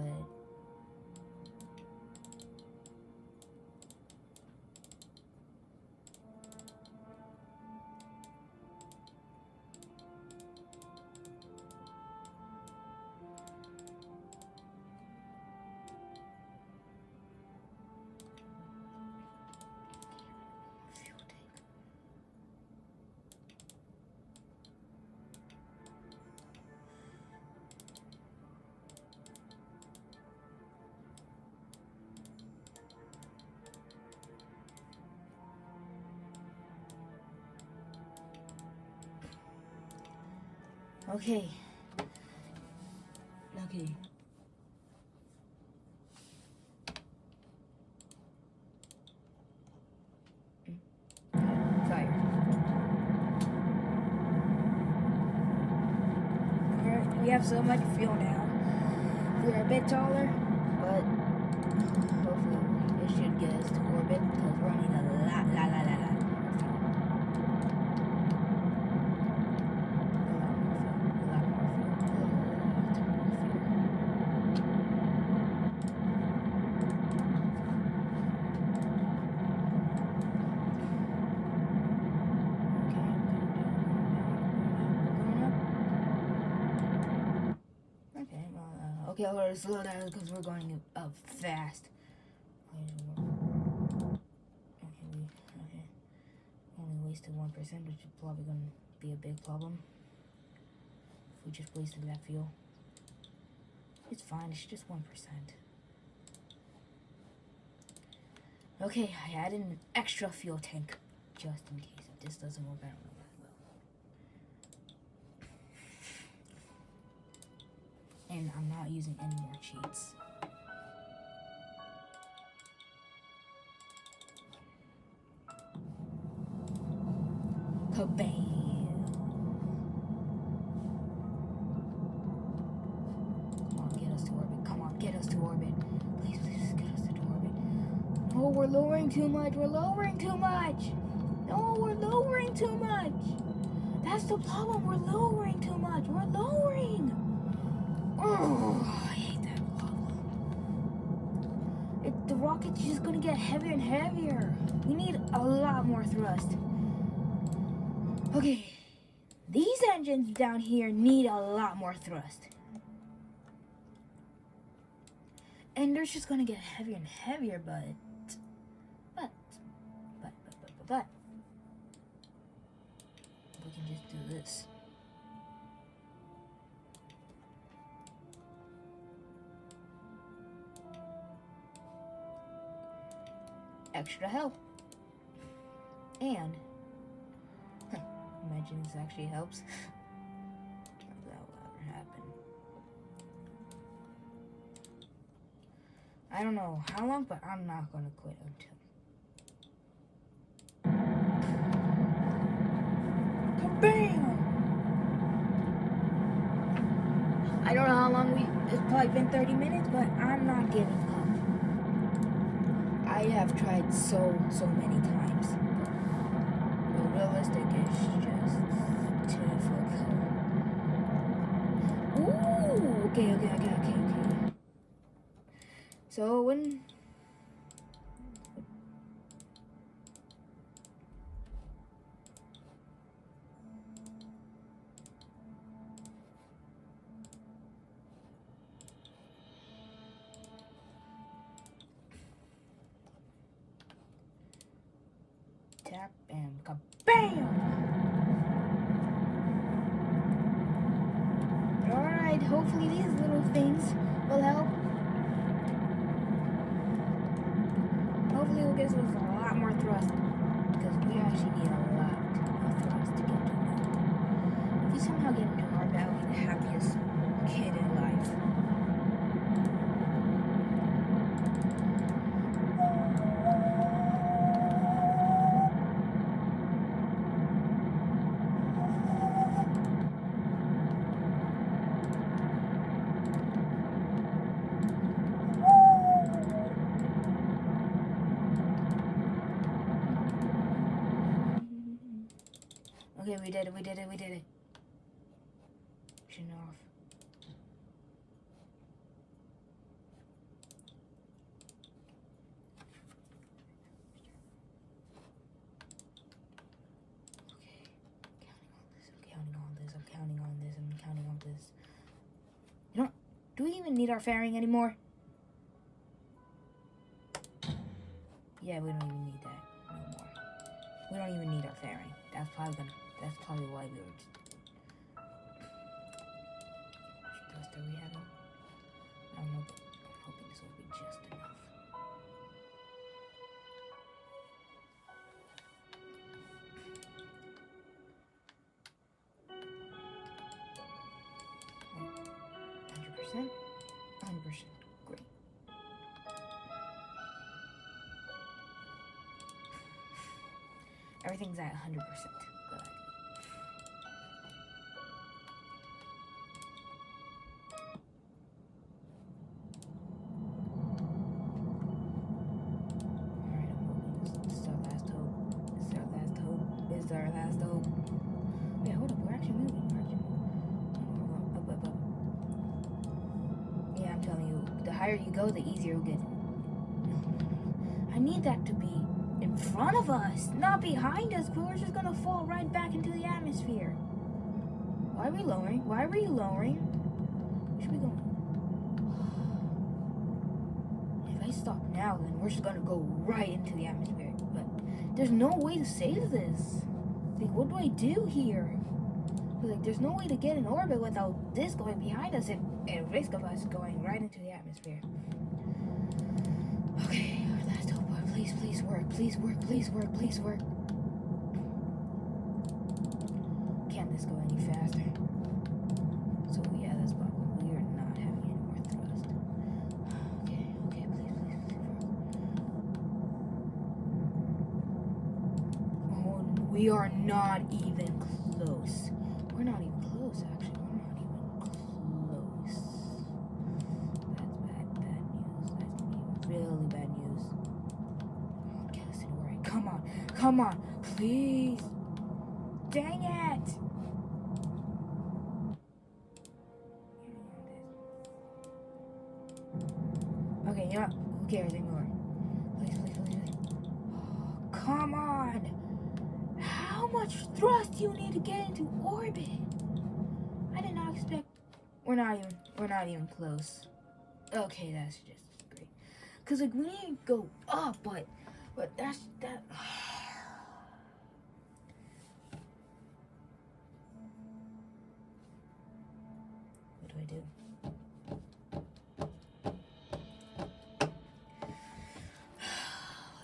okay, Okay. Fire. We have so much fuel now. We're a bit taller, but hopefully it should get us to orbit because we're running a lot. Okay, we're gonna slow down because we're going up fast. Okay. Only wasted 1%, which is probably gonna be a big problem. If we just wasted that fuel. It's fine, it's just 1%. Okay, I added an extra fuel tank just in case if this doesn't work, I don't know. And I'm not using any more cheats. Kabam! Come on, get us to orbit. Come on, get us to orbit. Please, please, get us to orbit. No, we're lowering too much. We're lowering too much. No, we're lowering too much. That's the problem. We're lowering too much. We're lowering. Oh, I hate that problem. The rocket's just gonna get heavier and heavier. We need a lot more thrust. Okay, these engines down here need a lot more thrust. And they're just gonna get heavier and heavier, but we can just do this. Extra help. And imagine this actually helps. That will ever happen. I don't know how long, but I'm not gonna quit until. Kabam! I don't know how long it's probably been 30 minutes, but I'm not giving up. I have tried so many times. But realistic is just difficult. Ooh, okay. So when tap and kabam! Alright, hopefully these little things will help. Hopefully it will give us a lot more thrust, because we actually need a lot of thrust to get to it. If we somehow get into orbit, I'll be the happiest kid in life. Okay, we did it. Shouldn't off. Okay, I'm counting on this. You know, do we even need our fairing anymore? Yeah, we don't even need that no more. We don't even need our fairing. That's probably why we were just... How much thrust are we having? I don't know, but I'm hoping this will be just enough. Oh, 100%. Everything's at 100%. Glad. Alright, I'm hoping this is our last hope. This is our last hope. This is our last hope. Wait, hold up. We're actually moving. Up. Yeah, I'm telling you. The higher you go, the easier it gets. I need that to be in front of us, not behind us. We're just gonna fall right back into the atmosphere. Why are we lowering? Why were you lowering? Where should we go? If I stop now, then we're just gonna go right into the atmosphere. But there's no way to save this. Like, what do I do here? Like, there's no way to get in orbit without this going behind us and risk of us going right into the atmosphere. Okay, our last hope. Please work. Please work. Please work. Please work. Can't this go any faster? So yeah, that's probably we are not having any more thrust. Okay, please work. Oh, we are not even close. We're not even close, actually. We're not even close. That's bad news. That's really bad news. Okay, listen, worry. Come on, please. Dang it! Okay, you know what? Who cares anymore? Please. Oh, come on! How much thrust do you need to get into orbit? I did not expect. We're not even close. Okay, that's just great. Cause like we need to go up, but that's that. What do I do?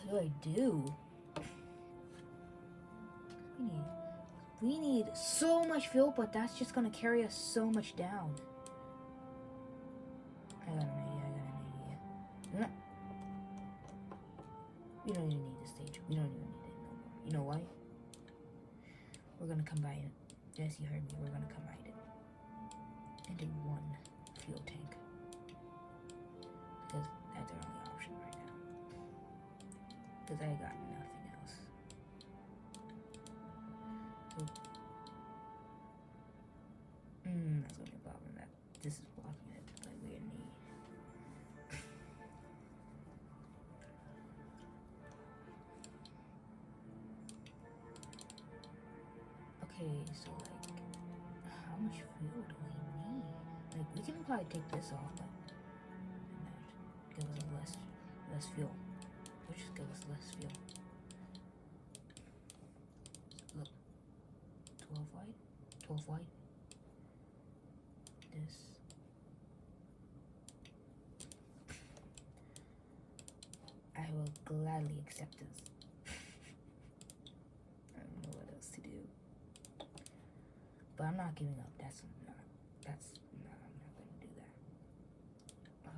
What do I do? We need so much fuel, but that's just gonna carry us so much down. I got an idea. We don't even need this stage. We don't even need it no more. You know why? We're gonna combine it. Yes, you heard me. We're gonna combine it into one fuel tank. Because that's our only option right now. Because I got nothing else. So, that's gonna be a problem. That this is blocking it like weird need. Okay, so like, how much fuel do we need? Like, we can probably take this off, but give us less fuel. Which just give us less fuel. Look, 12 wide. This. I will gladly accept this. I don't know what else to do. But I'm not giving up. I'm not going to do that.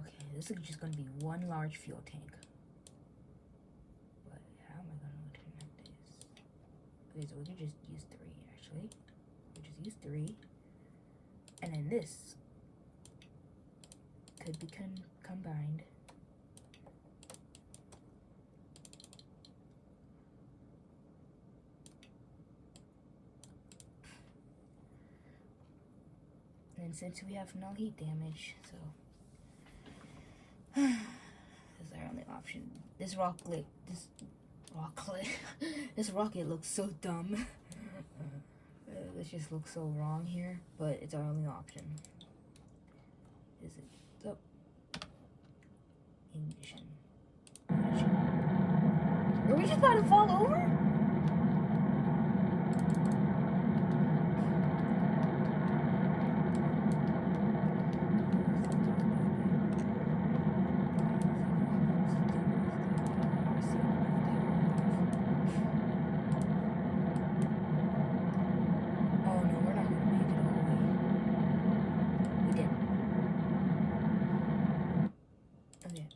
Okay, this is just going to be one large fuel tank. But how am I going to connect this? Okay, so we can just use 3, actually. We just use 3. And then this could be combined. And since we have no heat damage, so this is our only option. This rocket looks so dumb. This just looks so wrong here, but it's our only option. Is it up? Ignition. Are we just about to fall over?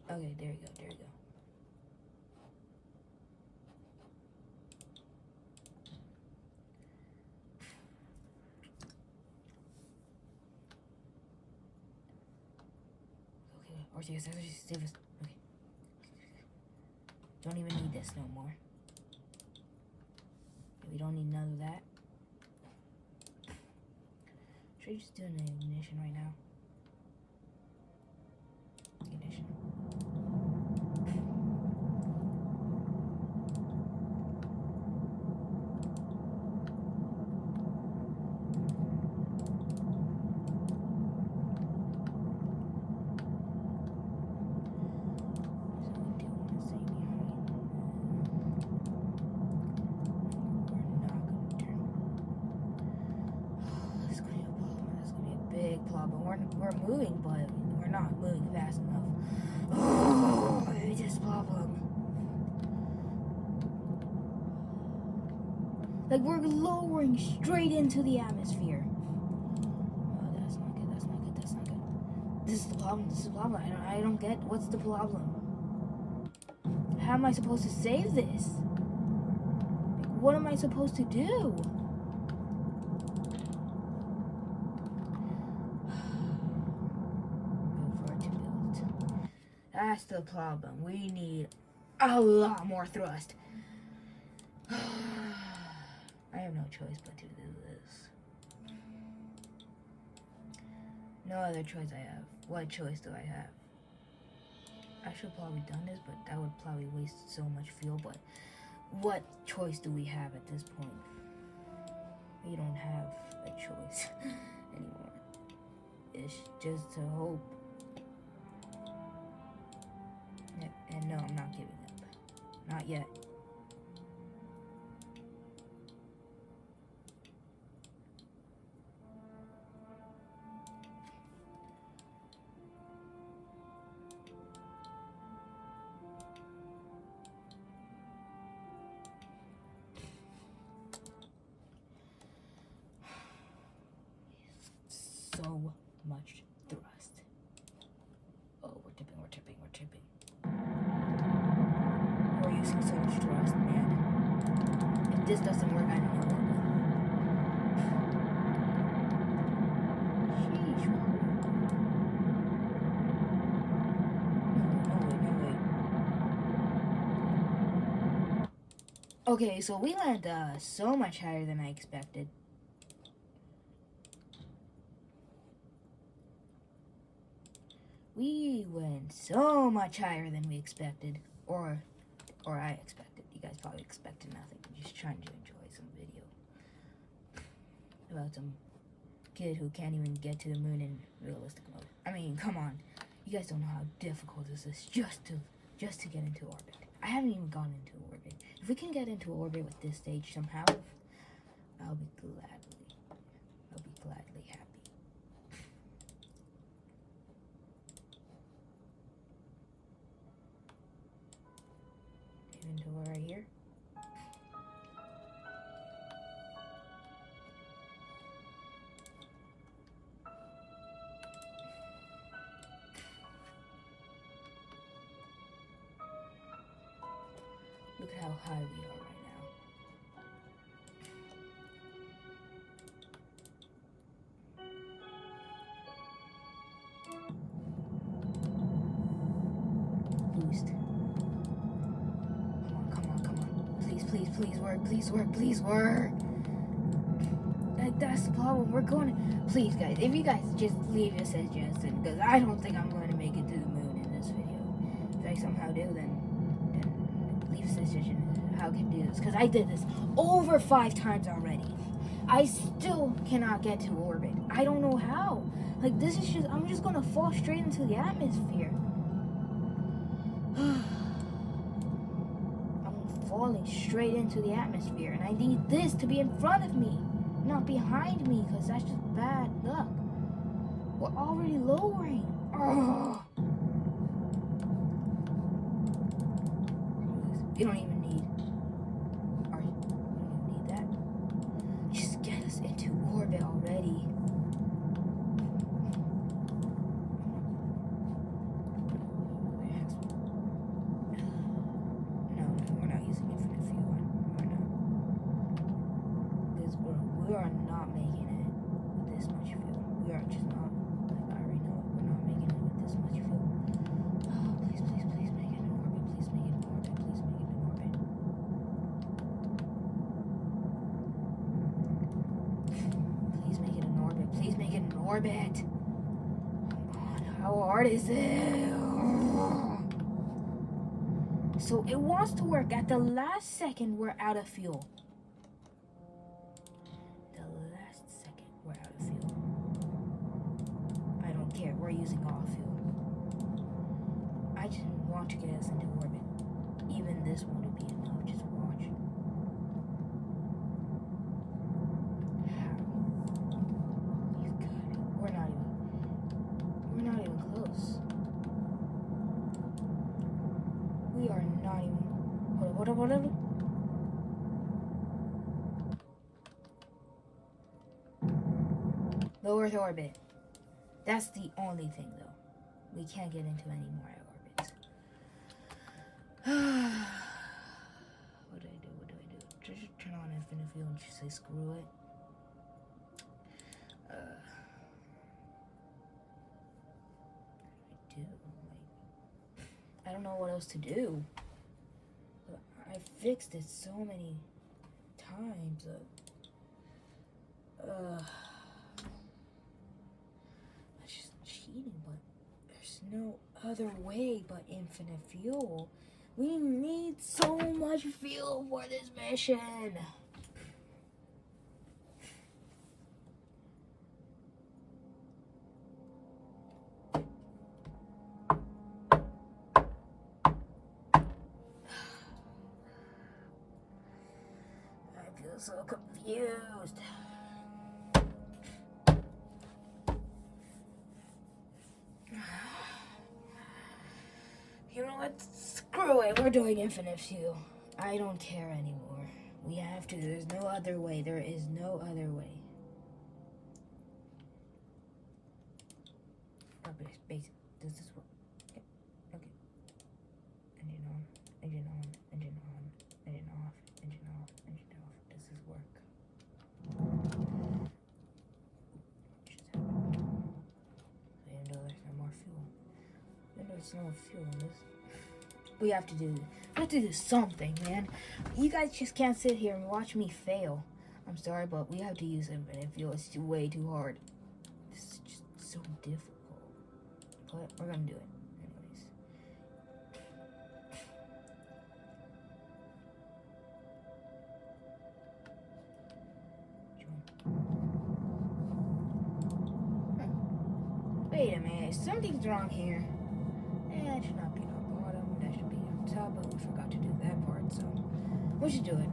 Okay, there you go. yes, save us. Okay. Don't even need this no more. We don't need none of that. Should I just do an ignition right now? Ignition. We're moving, but we're not moving fast enough. Oh, it's just a problem. Like, we're lowering straight into the atmosphere. Oh, that's not good, that's not good, that's not good. This is the problem, this is the problem. I don't get what's the problem. How am I supposed to save this? Like, what am I supposed to do? That's the problem. We need a lot more thrust. I have no choice but to do this. No other choice I have. What choice do I have? I should have probably done this, but that would probably waste so much fuel. But what choice do we have at this point? We don't have a choice anymore. It's just to hope. And no, I'm not giving up. Not yet. So much thrust. Oh, we're tipping, we're tipping, we're tipping. We're using so much thrust, man. If this doesn't work, I don't know what will. Sheesh, no, wait. Okay, so we went so much higher than I expected. We went so much higher than we expected, or I expected. You guys probably expected nothing. I'm just trying to enjoy some video about some kid who can't even get to the moon in realistic mode. I mean, come on. You guys don't know how difficult this is just to get into orbit. I haven't even gone into orbit. If we can get into orbit with this stage somehow, I'll be gladly happy. Into right here. Look at how high we are right now. Boost. Please work. Like, that's the problem. We're going to... Please, guys, if you guys just leave a suggestion, because I don't think I'm going to make it to the moon in this video. If I somehow do, then leave a suggestion how I can do this. Because I did this over 5 times already. I still cannot get to orbit. I don't know how. Like, this is just... I'm just going to fall straight into the atmosphere. Falling straight into the atmosphere, and I need this to be in front of me, not behind me, because that's just bad luck. We're already lowering. Oh. You don't even need. You don't need that. Just get us into orbit already. We are not making it with this much fuel. We are just not. Like, I already know it. We're not making it with this much fuel. orbit. Come on, how hard is it? So it wants to work. At the last second, we're out of fuel. The last second, we're out of fuel. I don't care. We're using all fuel. I just want to get us into orbit. Even this won't be enough. Just watch. He's got it. We're not even close. We are not even. Hold up. Low Earth orbit. That's the only thing, though. We can't get into any more orbits. What do I do? Just turn on infinite fuel and just say screw it. I don't know what else to do. I fixed it so many times. That's just cheating, but there's no other way but infinite fuel. We need so much fuel for this mission. I feel so confused. You know what? Screw it. We're doing infinite fuel. I don't care anymore. We have to. There's no other way. There is no other way. Basic. Does this work? Okay. Engine on. Engine on. Engine on. Engine off. Engine off. Engine off. Does this work? Even though there's no more fuel. Even though there's no fuel in this. We have to do something, man. You guys just can't sit here and watch me fail. I'm sorry, but we have to use infinite fuel. It's way too hard. This is just so difficult. But we're gonna do it anyways. Wait a minute, something's wrong here. It should not be on the bottom, that should be on top, but we forgot to do that part, so we should do it.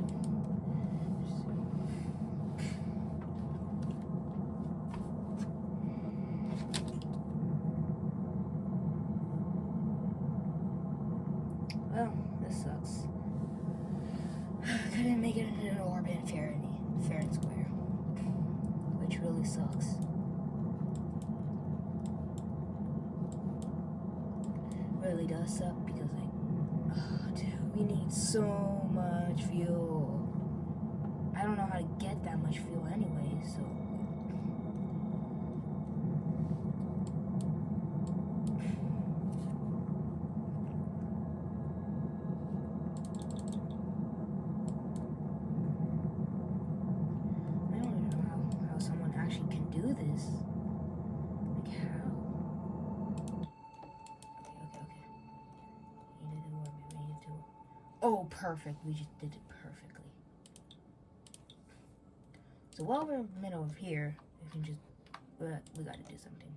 Well, this sucks. Couldn't make it into an orbit fair and square, which really sucks. Really does suck because dude, we need so much fuel. I don't know how to get that much fuel anyway, so I don't even know how someone actually can do this. Like how? Oh, perfect. We just did it perfectly. So while we're in the middle of here, we can just, we gotta do something.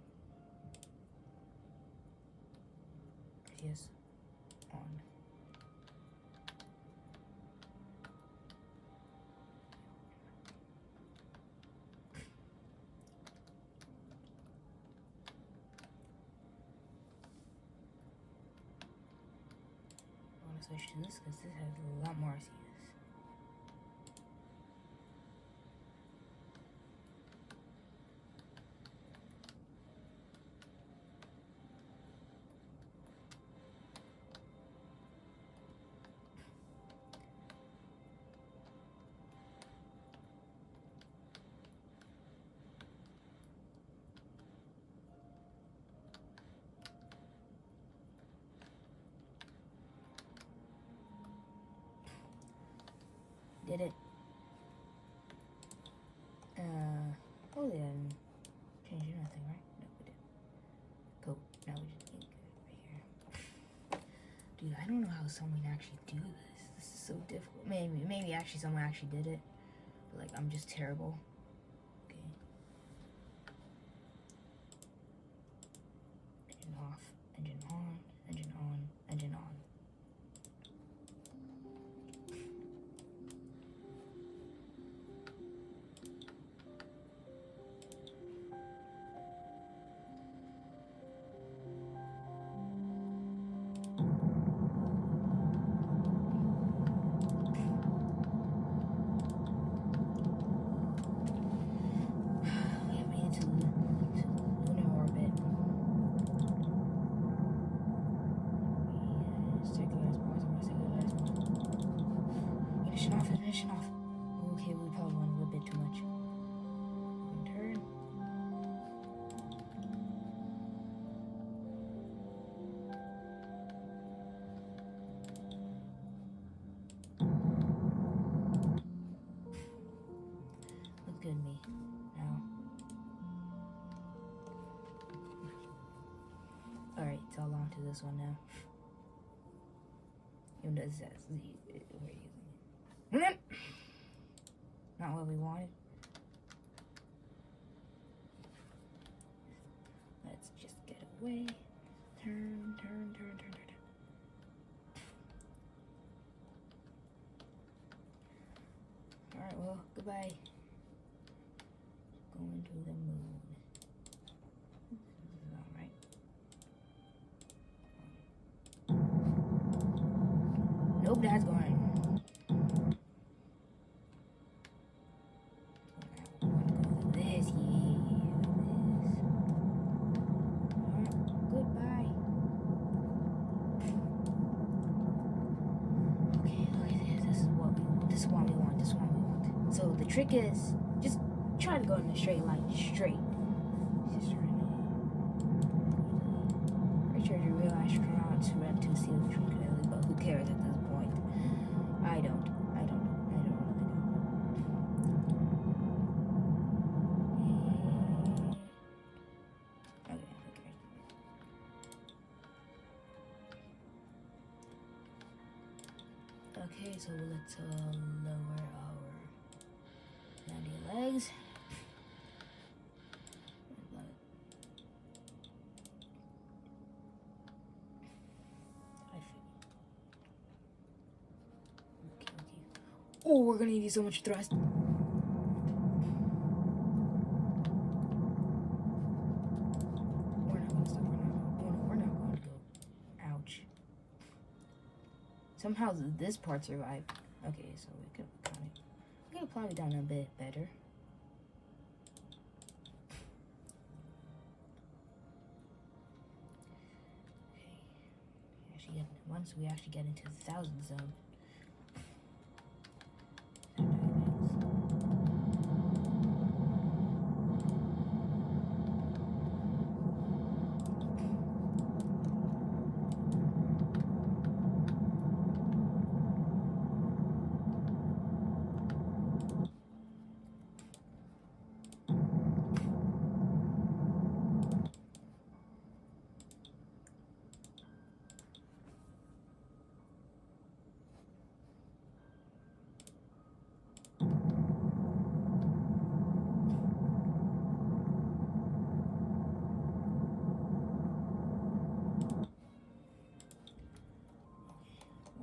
Yes, on. Switch to this because this has a lot more RCS. Did it? Oh, they didn't change nothing. Dude, I don't know how someone actually do this. This is so difficult. Maybe actually someone actually did it. But like, I'm just terrible. Okay. Engine off, engine on, engine on, engine on. Finishing off. Okay, we probably went a little bit too much. Turn. Look good, me. Now. Alright, it's all on to this one now. Even though it says we're using it. Not what we wanted. Let's just get away. Turn, turn, turn, turn, turn. Alright, well, goodbye. Going to the moon. This is alright. Nope, that's going. So the trick is just try to go in a straight line, straight. Just trying to. Pretty sure the real astronauts run to see the trick clearly, but who cares at this point? I don't really know. Okay, who cares? Okay, so let's lower our legs. Okay. Oh, we're gonna need so much thrust. We're not gonna stop. We're not going to go. Ouch. Somehow this part survived. Okay, so we could probably done a bit better. Okay. Once we actually get into the 1,000 zone.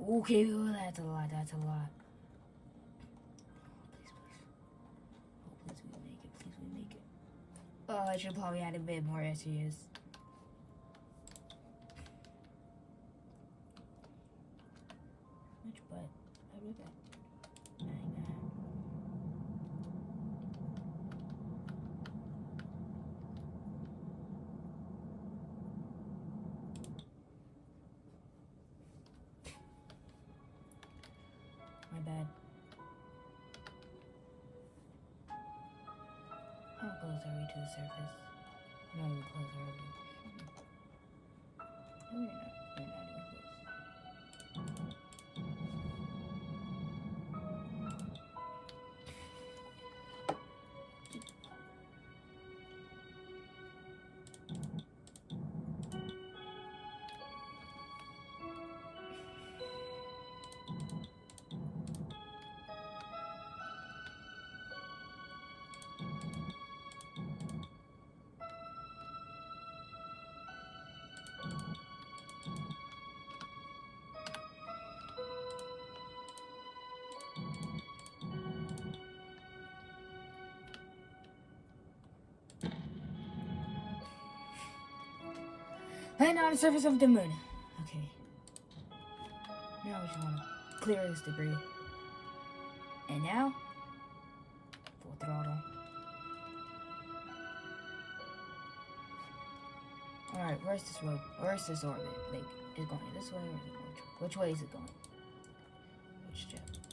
Okay, well, that's a lot. Please. Oh, please we make it. Oh, I should probably add a bit more SES. Much butt. I read that. My bad. How close are we to the surface? No, we're close already. No, we're not. We're not even close. Land on the surface of the moon. Okay. Now we just want to clear this debris. And now, full throttle. Alright, where's this road? Where's this orbit? Like, is it going this way or is it going which way is it going?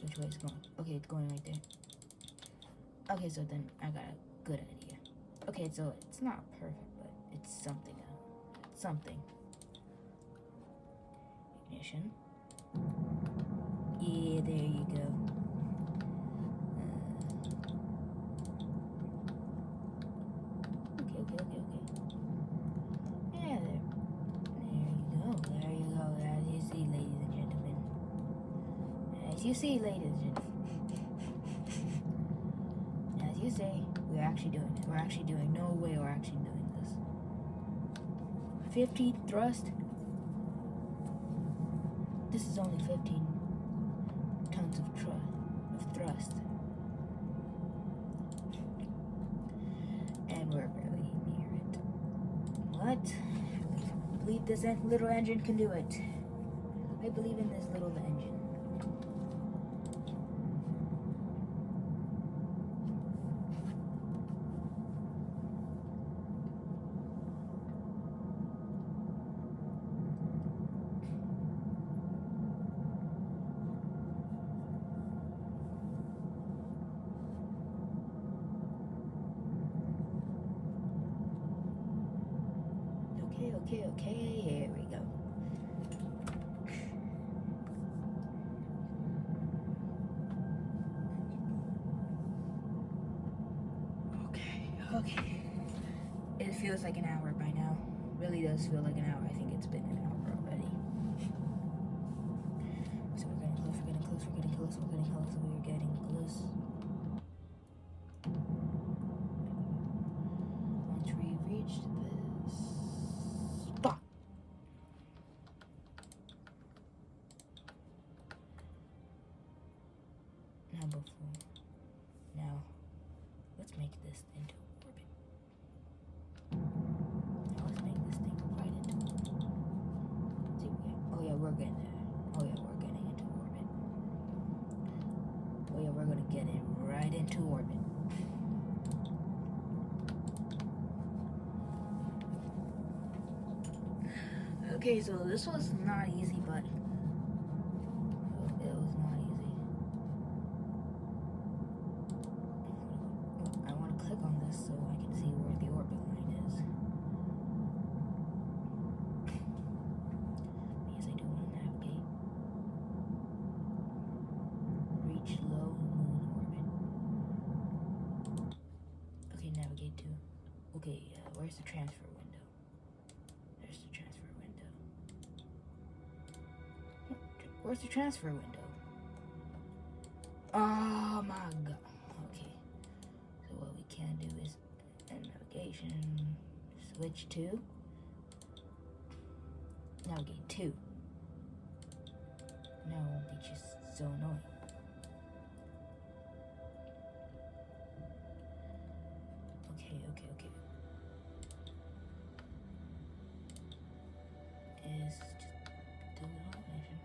Which way is it going? Okay, it's going right there. Okay, so then I got a good idea. Okay, so it's not perfect, but it's something. It's something. Ignition. Yeah, there you go. Okay. Yeah, there you go. As you see, ladies and gentlemen. As you see, ladies and gentlemen. As you say, we're actually doing it. We're actually doing. No way, we're actually doing this. 15 thrust. This is only 15 tons of thrust. And we're barely near it. What? I believe this little engine can do it. I believe in this little engine. Okay, here we go. Okay. It feels like an hour by now. Really does feel like an hour. I think it's been an hour already. So we're getting close. Once we reach this spot. Now, let's make this into orbit. Now let's make this thing right into orbit. We're getting there. We're getting into orbit. We're gonna get it right into orbit. Okay, so this was not easy, but it was not easy. I want to click on this so I can see where the orbit line is. Because I do want to navigate. Reach low moon orbit. Okay, navigate to. Okay, where's the transfer window? There's the transfer window. Where's the transfer window? Oh my god. Okay. So what we can do is navigation. Switch to. Navigate to. Now it won't be just so annoying. Okay. Is just do the automation.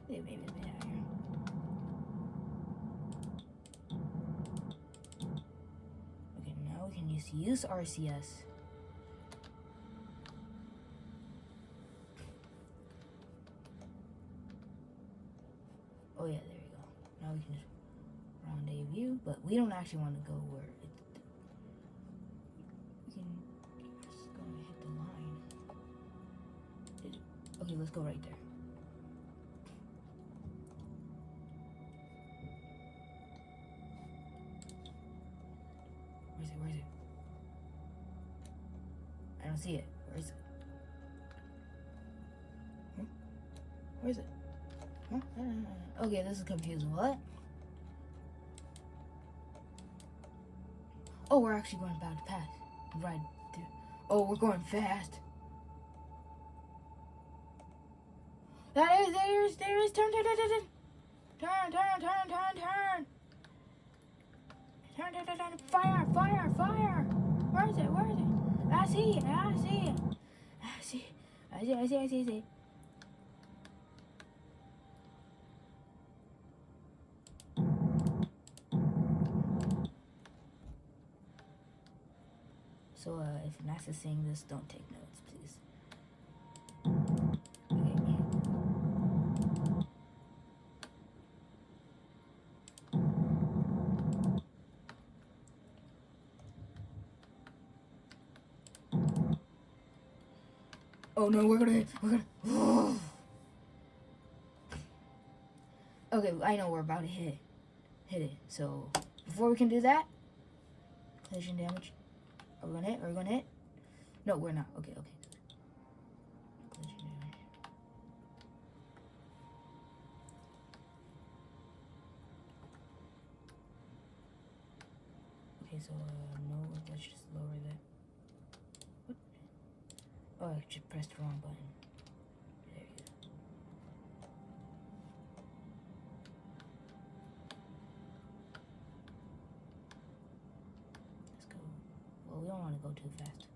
Maybe it's been out here. Okay, now we can just use RCS. Oh yeah, there you go. Now we can just rendezvous, but we don't actually want to go where it. We can just go and hit the line. Okay, let's go right there. Where is it? I don't see it. Where is it? Where is it? Huh? Okay, this is confusing. What? Oh, we're actually going about to pass. Right through. Oh, we're going fast. There is. Turn. Fire! Fire! Fire! Where is it? Where is it? I see it! I see it! I see it! I see it! I see it! I see it! I see it. So, if NASA's saying this, don't take notes, please. Okay. Oh no, we're gonna. Okay, I know we're about to hit it. So, before we can do that, collision damage. Are we gonna hit? Are we gonna hit? No, we're not. Okay, okay. Collision damage. Okay, so, no, let's just lower that. What? Oh, I just pressed the wrong button. There you go. Let's go. Well, we don't want to go too fast.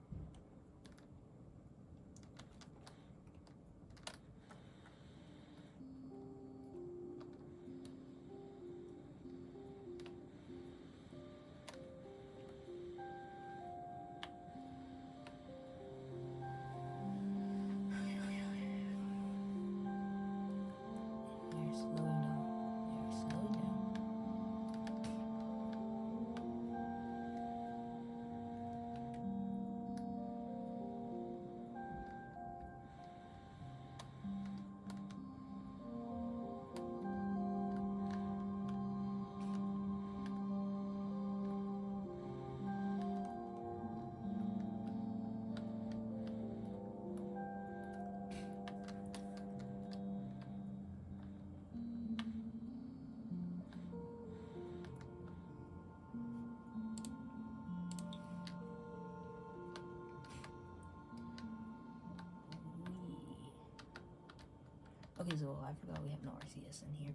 Okay, so I forgot we have no RCS in here,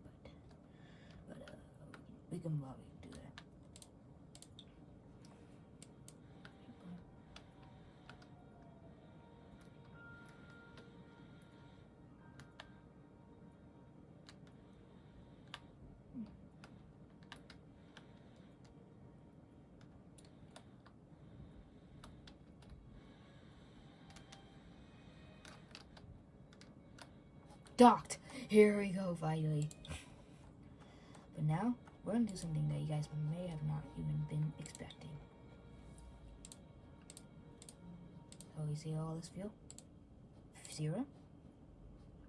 but we can probably do that. Docked. Here we go, finally. But now, we're going to do something that you guys may have not even been expecting. So you see all this fuel? 0.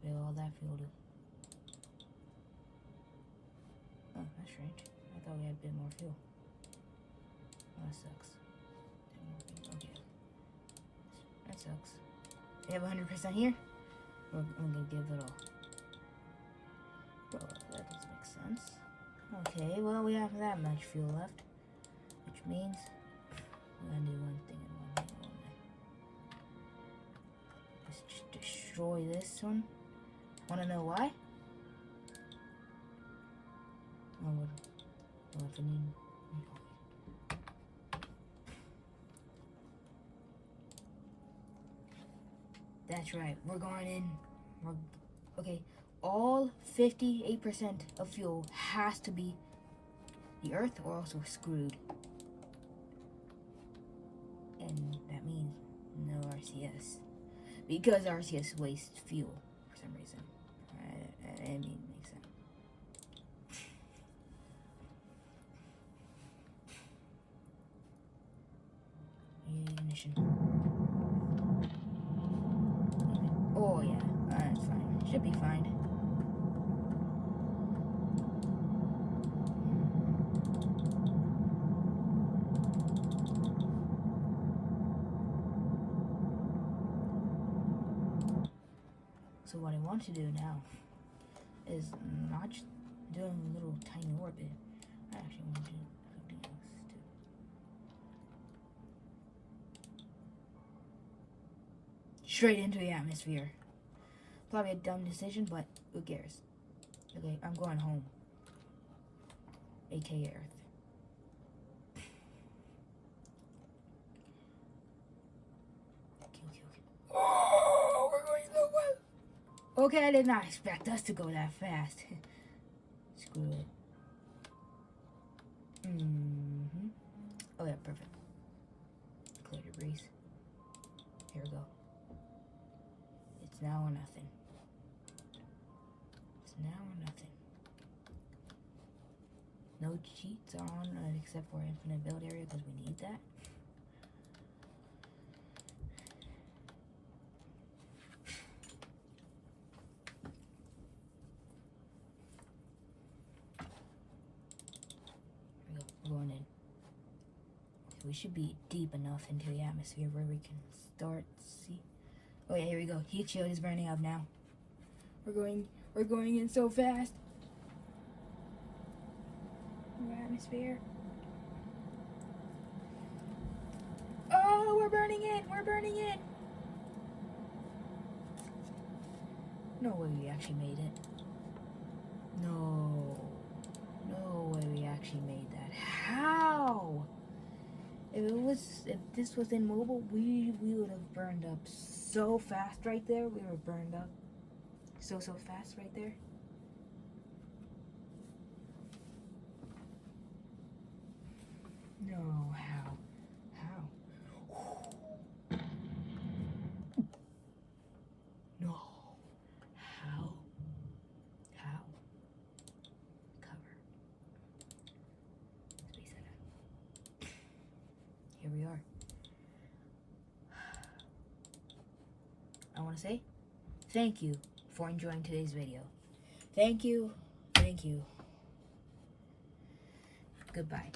Where all that fuel do? Oh, that's strange. I thought we had a bit more fuel. Oh, that sucks. Okay. That sucks. We have 100% here. I'm gonna give it all. Bro, that doesn't make sense. Okay, well, we have that much fuel left. Which means we're gonna do one thing and one thing only. Just destroy this one. Wanna know why? Well, if I need... That's right, we're going in. Okay, all 58% of fuel has to be the Earth or else we're screwed. And that means no RCS. Because RCS wastes fuel for some reason. I mean, it makes sense. Ignition. Oh yeah, that's fine. Should be fine. So what I want to do now is not just doing a little tiny orbit. I actually want to do something else too. Straight into the atmosphere. Probably a dumb decision, but who cares? Okay, I'm going home. AKA Earth. Okay, I did not expect us to go that fast. Screw it. Oh yeah, perfect. Clear debris. Here we go. It's now or nothing. It's now or nothing. No cheats on, except for infinite build area, because we need that. Here we go. We're going in. We should be deep enough into the atmosphere where we can start see. Oh yeah, here we go. Heat shield is burning up now. We're going in so fast. More atmosphere. Oh, we're burning in. We're burning in. No way we actually made it. No way we actually made that. How? If this was in mobile, we would have burned up so fast right there. We were burned up so fast right there. No, how? No, how? Cover. Space that out. Here we are. I want to say thank you for enjoying today's video. Thank you. Goodbye.